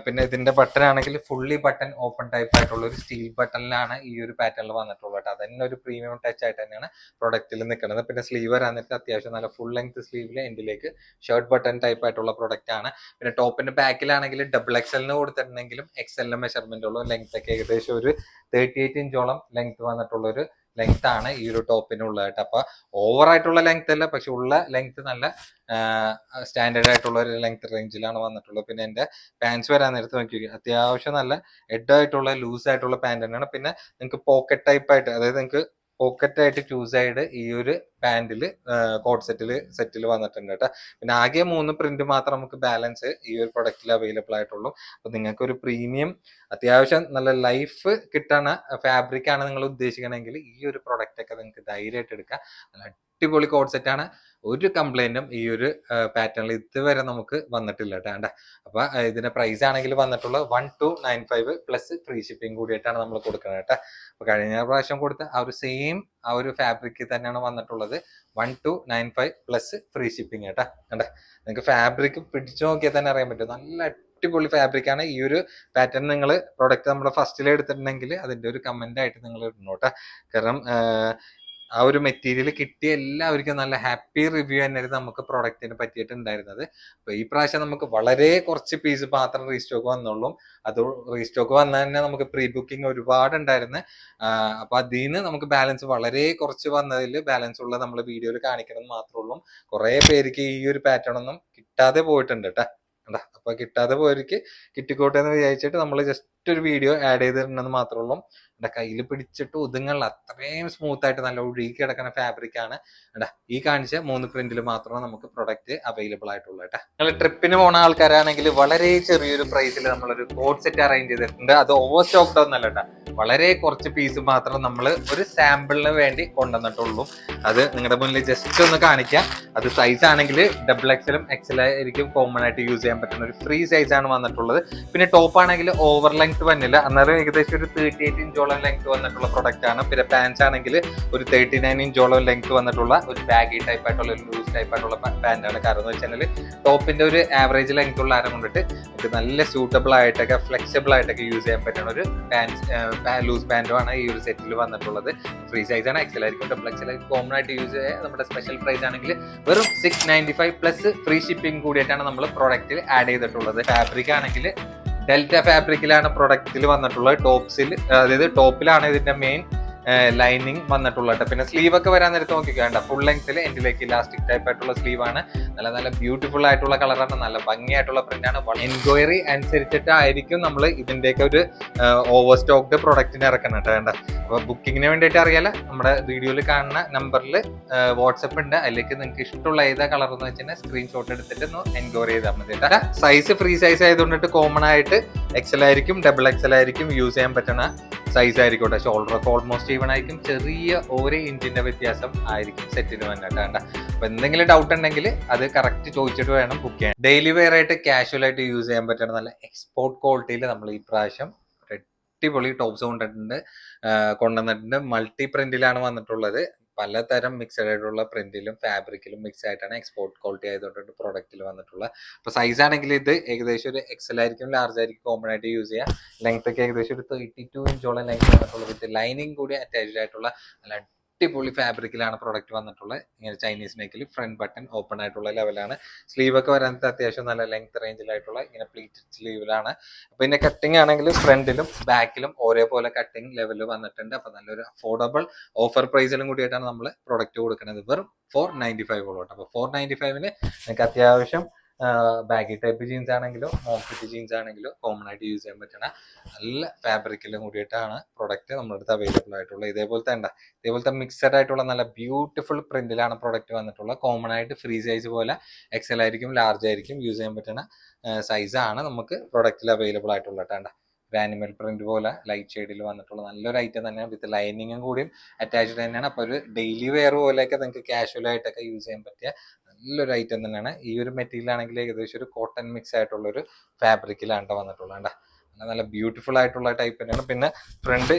പിന്നെ ഇതിന്റെ ബട്ടൺ ആണെങ്കിൽ ഫുള്ളി ബട്ടൺ ഓപ്പൺ ടൈപ്പ് ആയിട്ടുള്ള ഒരു സ്റ്റീൽ ബട്ടണിലാണ് ഈ ഒരു പാറ്റേണിൽ വന്നിട്ടുള്ളത്. അതന്നെ ഒരു പ്രീമിയം ടച്ച് ആയിട്ട് തന്നെയാണ് പ്രൊഡക്റ്റിൽ നിൽക്കുന്നത്. പിന്നെ സ്ലീവ് വരാന്നിട്ട് അത്യാവശ്യം നല്ല ഫുൾ ലെങ്ത് സ്ലീവിൽ എൻഡിലേക്ക് ഷർട്ട് ബട്ടൺ ടൈപ്പ് ആയിട്ടുള്ള പ്രൊഡക്റ്റ് ആണ്. പിന്നെ ടോപ്പിന്റെ ബാക്കിലാണെങ്കിൽ XXL കൊടുത്തിട്ടുണ്ടെങ്കിലും XL മെഷർമെന്റ് ഉള്ള ലെങ്ത് ഒക്കെ ഏകദേശം ഒരു 38 ഇഞ്ചോളം ലെങ്ത് വന്നിട്ടുള്ള ഒരു ലെങ്ത് ആണ് ഈ ഒരു ടോപ്പിനുള്ളത്. അപ്പൊ ഓവർ ആയിട്ടുള്ള ലെങ്ത് അല്ല, പക്ഷെ ഉള്ള ലെങ്ത് നല്ല സ്റ്റാൻഡേർഡ് ആയിട്ടുള്ള ഒരു ലെങ്ത് റേഞ്ചിലാണ് വന്നിട്ടുള്ളത്. പിന്നെ എന്റെ പാൻസ് വരാൻ നേരത്ത് നോക്കി അത്യാവശ്യം നല്ല ഹെഡ് ആയിട്ടുള്ള ലൂസ് ആയിട്ടുള്ള പാന്റ് തന്നെയാണ്. പിന്നെ നിങ്ങൾക്ക് പോക്കറ്റ് ടൈപ്പ് ആയിട്ട്, അതായത് നിങ്ങൾക്ക് പോക്കറ്റ് ആയിട്ട് ചൂസ് ആയിട്ട് ഈ ഒരു പാന്റിൽ കോഡ് സെറ്റിൽ വന്നിട്ടുണ്ട് കേട്ടോ. പിന്നെ ആകെ 3 പ്രിന്റ് മാത്രം നമുക്ക് ബാലൻസ് ഈ ഒരു പ്രൊഡക്റ്റിൽ അവൈലബിൾ ആയിട്ടുള്ളൂ. അപ്പൊ നിങ്ങൾക്ക് ഒരു പ്രീമിയം അത്യാവശ്യം നല്ല ലൈഫ് കിട്ടണ ഫാബ്രിക് ആണ് നിങ്ങൾ ഉദ്ദേശിക്കണമെങ്കിൽ ഈ ഒരു പ്രൊഡക്റ്റ് ഒക്കെ നിങ്ങൾക്ക് ധൈര്യമായിട്ട് എടുക്കാം. നല്ല അടിപൊളി കോഡ് സെറ്റ് ആണ്. ഒരു കംപ്ലൈന്റും ഈ ഒരു പാറ്റേണിൽ ഇതുവരെ നമുക്ക് വന്നിട്ടില്ല കേട്ടോ. അപ്പൊ ഇതിന്റെ പ്രൈസ് ആണെങ്കിൽ വന്നിട്ടുള്ളത് 1295 പ്ലസ് ഫ്രീ ഷിപ്പിംഗ് കൂടിയിട്ടാണ് നമ്മൾ കൊടുക്കുന്നത് കേട്ടോ. അപ്പൊ കഴിഞ്ഞ പ്രാവശ്യം കൊടുത്ത ആ ഒരു സെയിം ആ ഒരു ഫാബ്രിക് തന്നെയാണ് വന്നിട്ടുള്ളത് 1295 പ്ലസ് ഫ്രീ ഷിപ്പിംഗ് കേട്ടോ. കണ്ടേ, നിങ്ങൾക്ക് ഫാബ്രിക് പിടിച്ചു നോക്കിയാൽ തന്നെ അറിയാൻ പറ്റും. നല്ല അടിപൊളി ഫാബ്രിക് ആണ്. ഈ ഒരു പാറ്റേൺ നിങ്ങൾ പ്രൊഡക്റ്റ് നമ്മൾ ഫസ്റ്റിൽ എടുത്തിട്ടുണ്ടെങ്കിൽ അതിന്റെ ഒരു കമന്റ് ആയിട്ട് നിങ്ങൾ ഇടണം കേട്ടോ. കാരണം ആ ഒരു മെറ്റീരിയൽ കിട്ടിയ എല്ലാവർക്കും നല്ല ഹാപ്പി റിവ്യൂ തന്നെയായിരുന്നു നമുക്ക് പ്രൊഡക്റ്റിനെ പറ്റിയിട്ടുണ്ടായിരുന്നത്. അപ്പൊ ഈ പ്രാവശ്യം നമുക്ക് വളരെ കുറച്ച് പീസ് മാത്രം റീസ്റ്റോക്ക് വന്നുള്ളൂ. അത് റീസ്റ്റോക്ക് വന്നാൽ തന്നെ നമുക്ക് പ്രീ ബുക്കിംഗ് ഒരുപാട് ഉണ്ടായിരുന്നു. അപ്പൊ അതിന് നമുക്ക് ബാലൻസ് വളരെ കുറച്ച് വന്നതിൽ ബാലൻസ് ഉള്ള നമ്മൾ വീഡിയോയിൽ കാണിക്കണം മാത്രമേ ഉള്ളൂ. കുറെ പേർക്ക് ഈ ഒരു പാറ്റേൺ ഒന്നും കിട്ടാതെ പോയിട്ടുണ്ട് കേട്ടോ. അപ്പൊ കിട്ടാതെ പോയവർക്ക് കിട്ടിക്കോട്ടെ എന്ന് വിചാരിച്ചിട്ട് നമ്മൾ ജസ്റ്റ് ഒരു വീഡിയോ ആഡ് ചെയ്തിട്ടുണ്ടെന്ന് മാത്രമേ ഉള്ളൂ. എന്റെ കയ്യിൽ പിടിച്ചിട്ട് ഒതുങ്ങുള്ള അത്രയും സ്മൂത്ത് ആയിട്ട് നല്ല ഒഴുകി കിടക്കുന്ന ഫാബ്രിക് ആണ്. ഈ കാണിച്ച 3 പ്രിന്റിൽ മാത്രമേ നമുക്ക് പ്രൊഡക്റ്റ് അവൈലബിൾ ആയിട്ടുള്ളൂ കേട്ടോ. നിങ്ങൾ ട്രിപ്പിന് പോണ ആൾക്കാരാണെങ്കിൽ വളരെ ചെറിയൊരു പ്രൈസിൽ നമ്മളൊരു കോഡ് സെറ്റ് അറേഞ്ച് ചെയ്തിട്ടുണ്ട്. അത് ഓവർ സ്റ്റോക്ക്ഡ് ഒന്നല്ല കേട്ടോ. വളരെ കുറച്ച് പീസ് മാത്രം നമ്മൾ ഒരു സാമ്പിളിന് വേണ്ടി കൊണ്ടുവന്നിട്ടുള്ളൂ. അത് നിങ്ങളുടെ മുന്നിൽ ജസ്റ്റ് ഒന്ന് കാണിക്കാം. അത് സൈസ് ആണെങ്കിൽ XXL XL ആയിരിക്കും കോമൺ ആയിട്ട് യൂസ് ചെയ്യാൻ പറ്റുന്ന ഒരു ഫ്രീ സൈസ് ആണ് വന്നിട്ടുള്ളത്. പിന്നെ ടോപ്പ് ആണെങ്കിൽ ഓവർ ലെങ്ത് വന്നില്ല, അന്നേരം ഏകദേശം ഒരു 38 ഇഞ്ചോളം ലെങ്ത് വന്നിട്ടുള്ള പ്രൊഡക്റ്റ് ആണ്. പിന്നെ പാൻസ് ആണെങ്കിൽ ഒരു 39 ഇഞ്ചോളം ലെങ്ത് വന്നിട്ടുള്ള ഒരു ബാഗി ടൈപ്പ് ആയിട്ടുള്ള ഒരു ലൂസ് ടൈപ്പ് ആയിട്ടുള്ള പാന്റ് ആണ്. കാരണം എന്ന് വെച്ചാൽ ടോപ്പിന്റെ ഒരു ആവറേജ് ലെങ്ത് ഉള്ള ആരം കൊണ്ടിട്ട് നമുക്ക് നല്ല സ്യൂട്ടബിൾ ആയിട്ടൊക്കെ ഫ്ലെക്സിബിൾ ആയിട്ടൊക്കെ യൂസ് ചെയ്യാൻ പറ്റുന്ന ഒരു ലൂസ് പാന്റും ആണ് ഈ ഒരു സെറ്റിൽ വന്നിട്ടുള്ളത്. ഫ്രീ സൈസ് ആണ്. XL ആയിരിക്കും XL കോമൺ ആയിട്ട് യൂസ് ചെയ്യാൻ. നമ്മുടെ സ്പെഷ്യൽ പ്രൈസ് ആണെങ്കിൽ വെറും 695 പ്ലസ് ഫ്രീ ഷിപ്പിംഗ് കൂടിയിട്ടാണ് നമ്മൾ പ്രൊഡക്റ്റിൽ ആഡ് ചെയ്തിട്ടുള്ളത്. ഫാബ്രിക് ആണെങ്കിൽ ഡെൽറ്റ ഫാബ്രിക്കിലാണ് പ്രൊഡക്റ്റിൽ വന്നിട്ടുള്ളത്. ടോപ്സിൽ, അതായത് ടോപ്പിലാണ് ഇതിന്റെ മെയിൻ ലൈനിങ് വന്നിട്ടുള്ളത്. പിന്നെ സ്ലീവ് ഒക്കെ വരാൻ നേരത്ത് നോക്കിക്കേണ്ട ഫുൾ ലെങ്ത്തിൽ എൻഡിലേക്ക് ഇലാസ്റ്റിക് ടൈപ്പ് ആയിട്ടുള്ള സ്ലീവ് ആണ്. നല്ല നല്ല ബ്യൂട്ടിഫുൾ ആയിട്ടുള്ള കളറാണ്. നല്ല ഭംഗിയായിട്ടുള്ള പ്രിന്റ് ആണ്. എൻക്വയറി അനുസരിച്ചിട്ടായിരിക്കും നമ്മൾ ഇതിന്റെയൊക്കെ ഒരു ഓവർ സ്റ്റോക്ക്ഡ് പ്രൊഡക്റ്റിന് ഇറക്കണം കേട്ടോ. അപ്പൊ ബുക്കിങ്ങിന് വേണ്ടിയിട്ട് അറിയാലോ, നമ്മുടെ വീഡിയോയിൽ കാണുന്ന നമ്പറിൽ വാട്സപ്പ് ഉണ്ട്. അതിലേക്ക് നിങ്ങൾക്ക് ഇഷ്ടമുള്ള ഏതാ കളർ എന്ന് വെച്ചാൽ സ്ക്രീൻഷോട്ട് എടുത്തിട്ട് ഒന്ന് എൻക്വയറി ചെയ്താൽ മതി കേട്ടോ. സൈസ് ഫ്രീ സൈസ് ആയതുകൊണ്ടിട്ട് കോമൺ ആയിട്ട് XL ആയിരിക്കും XXL ആയിരിക്കും യൂസ് ചെയ്യാൻ പറ്റുന്ന സൈസ് ആയിരിക്കും കേട്ടോ. ഷോൾഡറൊക്കെ ഓൾമോസ്റ്റ് ഈവൻ ആയിരിക്കും. ചെറിയ 1 ഇഞ്ചിന്റെ വ്യത്യാസം ആയിരിക്കും സെറ്റിന് വന്നിട്ട് കേട്ടോ. അപ്പൊ എന്തെങ്കിലും ഡൗട്ട് ഉണ്ടെങ്കിൽ അത് കറക്റ്റ് ചോദിച്ചിട്ട് വേണം ബുക്ക് ചെയ്യാൻ. ഡെയിലി വെയർ ആയിട്ട് കാഷ്വൽ ആയിട്ട് യൂസ് ചെയ്യാൻ പറ്റുന്ന നല്ല എക്സ്പോർട്ട് ക്വാളിറ്റിയിൽ നമ്മൾ ഈ പ്രാവശ്യം അടിപൊളി ടോപ്സ് കൊണ്ടുവന്നിട്ടുണ്ട്. മൾട്ടി പ്രിന്റിലാണ് വന്നിട്ടുള്ളത്. പലതരം മിക്സഡ് ആയിട്ടുള്ള പ്രിന്റിലും ഫാബ്രിക്കിലും മിക്സ് ആയിട്ടാണ് എക്സ്പോർട്ട് ക്വാളിറ്റി ആയതുകൊണ്ട് പ്രൊഡക്റ്റിൽ വന്നിട്ടുള്ളത്. അപ്പൊ സൈസ് ആണെങ്കിൽ ഇത് ഏകദേശം ഒരു XL ആയിരിക്കും ലാർജ് ആയിരിക്കും കോമൺ ആയിട്ട് യൂസ് ചെയ്യാം. ലെങ്ത് ഒക്കെ ഏകദേശം ഒരു 32 ഇഞ്ചോളം ലെങ്ത് വന്നിട്ടുള്ളത്. വിത്ത് ലൈനിങ് കൂടി അറ്റാച്ച്ഡ് ആയിട്ടുള്ള നല്ല അടിപൊളി ഫാബ്രിക്കിലാണ് പ്രൊഡക്റ്റ് വന്നിട്ടുള്ളത്. ഇങ്ങനെ ചൈനീസ് നെക്കിൽ ഫ്രണ്ട് ബട്ടൺ ഓപ്പൺ ആയിട്ടുള്ള ലെവലാണ്. സ്ലീവ് ഒക്കെ വരാൻ അത്യാവശ്യം നല്ല ലെങ്ത് റേഞ്ചിലായിട്ടുള്ള ഇങ്ങനെ പ്ലീറ്റഡ് സ്ലീവിലാണ്. പിന്നെ കട്ടിങ് ആണെങ്കിൽ ഫ്രണ്ടിലും ബാക്കിലും ഒരേപോലെ കട്ടിങ് ലെവലിൽ വന്നിട്ടുണ്ട്. അപ്പൊ നല്ലൊരു അഫോർഡബിൾ ഓഫർ പ്രൈസിലും കൂടിയിട്ടാണ് നമ്മൾ പ്രൊഡക്റ്റ് കൊടുക്കുന്നത്. വെറും 495 ഉള്ളൂ. അപ്പൊ 495 നിങ്ങൾക്ക് അത്യാവശ്യം ബാഗി ടൈപ്പ് ജീൻസ് ആണെങ്കിലും മോംഫിറ്റ് ജീൻസ് ആണെങ്കിലും കോമൺ ആയിട്ട് യൂസ് ചെയ്യാൻ പറ്റുന്ന നല്ല ഫാബ്രിക്കിലും കൂടിയിട്ടാണ് പ്രൊഡക്റ്റ് നമ്മുടെ അടുത്ത് അവൈലബിൾ ആയിട്ടുള്ളത്. ഇതേപോലത്തെ മിക്സഡ് ആയിട്ടുള്ള നല്ല ബ്യൂട്ടിഫുൾ പ്രിന്റിലാണ് പ്രൊഡക്റ്റ് വന്നിട്ടുള്ളത്. കോമൺ ആയിട്ട് ഫ്രീ സൈസ് പോലെ XL ആയിരിക്കും ലാർജ് ആയിരിക്കും യൂസ് ചെയ്യാൻ പറ്റുന്ന സൈസാണ് നമുക്ക് പ്രൊഡക്റ്റിൽ അവൈലബിൾ ആയിട്ടുള്ളത് കേട്ടോ. ഒരു ആനിമൽ പ്രിന്റ് പോലെ ലൈറ്റ് ഷെയ്ഡിൽ വന്നിട്ടുള്ള നല്ലൊരു ഐറ്റം തന്നെയാണ്. വിത്ത് ലൈനിങ്ങും കൂടിയും അറ്റാച്ച്ഡ് തന്നെയാണ്. അപ്പൊ ഒരു ഡെയിലി വെയർ പോലെയൊക്കെ നിങ്ങൾക്ക് കാഷ്വൽ ആയിട്ടൊക്കെ യൂസ് ചെയ്യാൻ പറ്റിയ നല്ലൊരു ഐറ്റം തന്നെയാണ്. ഈ ഒരു മെറ്റീരിയൽ ആണെങ്കിൽ ഏകദേശം ഒരു കോട്ടൺ മിക്സ് ആയിട്ടുള്ള ഒരു ഫാബ്രിക്കിലാണ് വന്നിട്ടുള്ളത്. നല്ല ബ്യൂട്ടിഫുൾ ആയിട്ടുള്ള ടൈപ്പ് തന്നെയാണ്. പിന്നെ ഫ്രണ്ട്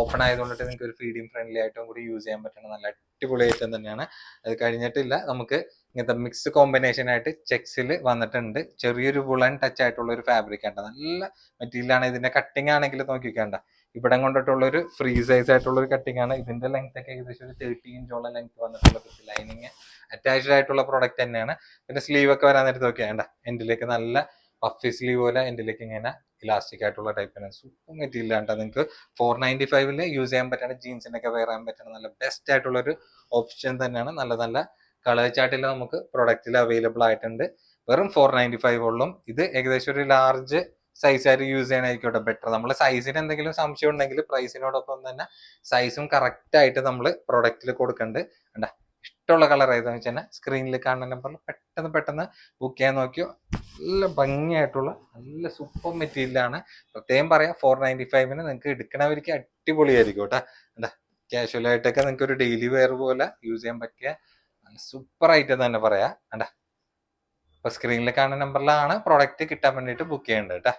ഓപ്പൺ ആയതുകൊണ്ടിട്ട് നിങ്ങൾക്ക് ഒരു ഫീഡിങ് ഫ്രണ്ട്ലി ആയിട്ടും കൂടി യൂസ് ചെയ്യാൻ പറ്റുന്ന നല്ല അടിപൊളി ഐറ്റം തന്നെയാണ്. അത് കഴിഞ്ഞിട്ടില്ല, നമുക്ക് ഇങ്ങനത്തെ മിക്സ് കോമ്പിനേഷൻ ആയിട്ട് ചെക്സിൽ വന്നിട്ടുണ്ട്. ചെറിയൊരു വുളൻ ടച്ച് ആയിട്ടുള്ള ഒരു ഫാബ്രിക് ആണ്. നല്ല മെറ്റീരിയൽ ആണ്. ഇതിന്റെ കട്ടിങ് ആണെങ്കിൽ നോക്കിക്കേണ്ട, ഇവിടം കൊണ്ടിട്ടുള്ള ഒരു ഫ്രീ സൈസ് ആയിട്ടുള്ള ഒരു കട്ടിങ് ആണ്. ഇതിന്റെ ലെങ്ത് ഒക്കെ ഏകദേശം ഒരു 30 ഇഞ്ചോളം ലെങ്ത് വന്നിട്ടുള്ള ലൈനിങ് അറ്റാച്ച്ഡ് ആയിട്ടുള്ള പ്രോഡക്റ്റ് തന്നെയാണ്. പിന്നെ സ്ലീവ് ഒക്കെ വരാൻ നേരത്തെ നോക്കിയാണ്ട എൻഡിലേക്ക് നല്ല പഫി സ്ലീവ് പോലെ എൻഡിലേക്ക് ഇങ്ങനെ ഇലാസ്റ്റിക് ആയിട്ടുള്ള ടൈപ്പിന് സൂപ്പർ മെറ്റീരിയൽ ആണ്. നിങ്ങൾക്ക് 495 യൂസ് ചെയ്യാൻ പറ്റുന്ന ജീൻസിനൊക്കെ വെയർ ചെയ്യാൻ പറ്റുന്ന നല്ല ബെസ്റ്റ് ആയിട്ടുള്ള ഒരു ഓപ്ഷൻ തന്നെയാണ്. നല്ല നല്ല കളർ ചാർട്ടിൽ നമുക്ക് പ്രൊഡക്റ്റിൽ അവൈലബിൾ ആയിട്ടുണ്ട്. വെറും 495 ഉള്ളും. ഇത് ഏകദേശം ഒരു ലാർജ് സൈസ് ആയിട്ട് യൂസ് ചെയ്യാനായിരിക്കട്ടെ ബെറ്റർ. നമ്മൾ സൈസിന് എന്തെങ്കിലും സംശയം ഉണ്ടെങ്കിൽ പ്രൈസിനോടൊപ്പം തന്നെ സൈസും കറക്റ്റ് ആയിട്ട് നമ്മൾ പ്രൊഡക്റ്റിൽ കൊടുക്കണ്ട്. ഇഷ്ടമുള്ള കളർ ഏതാണെന്ന് വെച്ച് കഴിഞ്ഞാൽ സ്ക്രീനിൽ കാണുന്ന നമ്പറിൽ പെട്ടെന്ന് ബുക്ക് ചെയ്യാൻ നോക്കിയോ. നല്ല ഭംഗിയായിട്ടുള്ള നല്ല സൂപ്പർ മെറ്റീരിയലാണ്. പ്രത്യേകം പറയാം, 495 നിങ്ങൾക്ക് എടുക്കണവർക്ക് അടിപൊളിയായിരിക്കും കേട്ടോ. എന്താ കാഷ്വൽ ആയിട്ടൊക്കെ നിങ്ങൾക്ക് ഒരു ഡെയിലി വെയർ പോലെ യൂസ് ചെയ്യാൻ പറ്റിയ സൂപ്പർ ഐറ്റം തന്നെ പറയാം. എന്താ അപ്പൊ സ്ക്രീനിൽ കാണുന്ന നമ്പറിലാണ് പ്രോഡക്റ്റ് കിട്ടാൻ വേണ്ടിയിട്ട് ബുക്ക് ചെയ്യേണ്ടത് കേട്ടോ.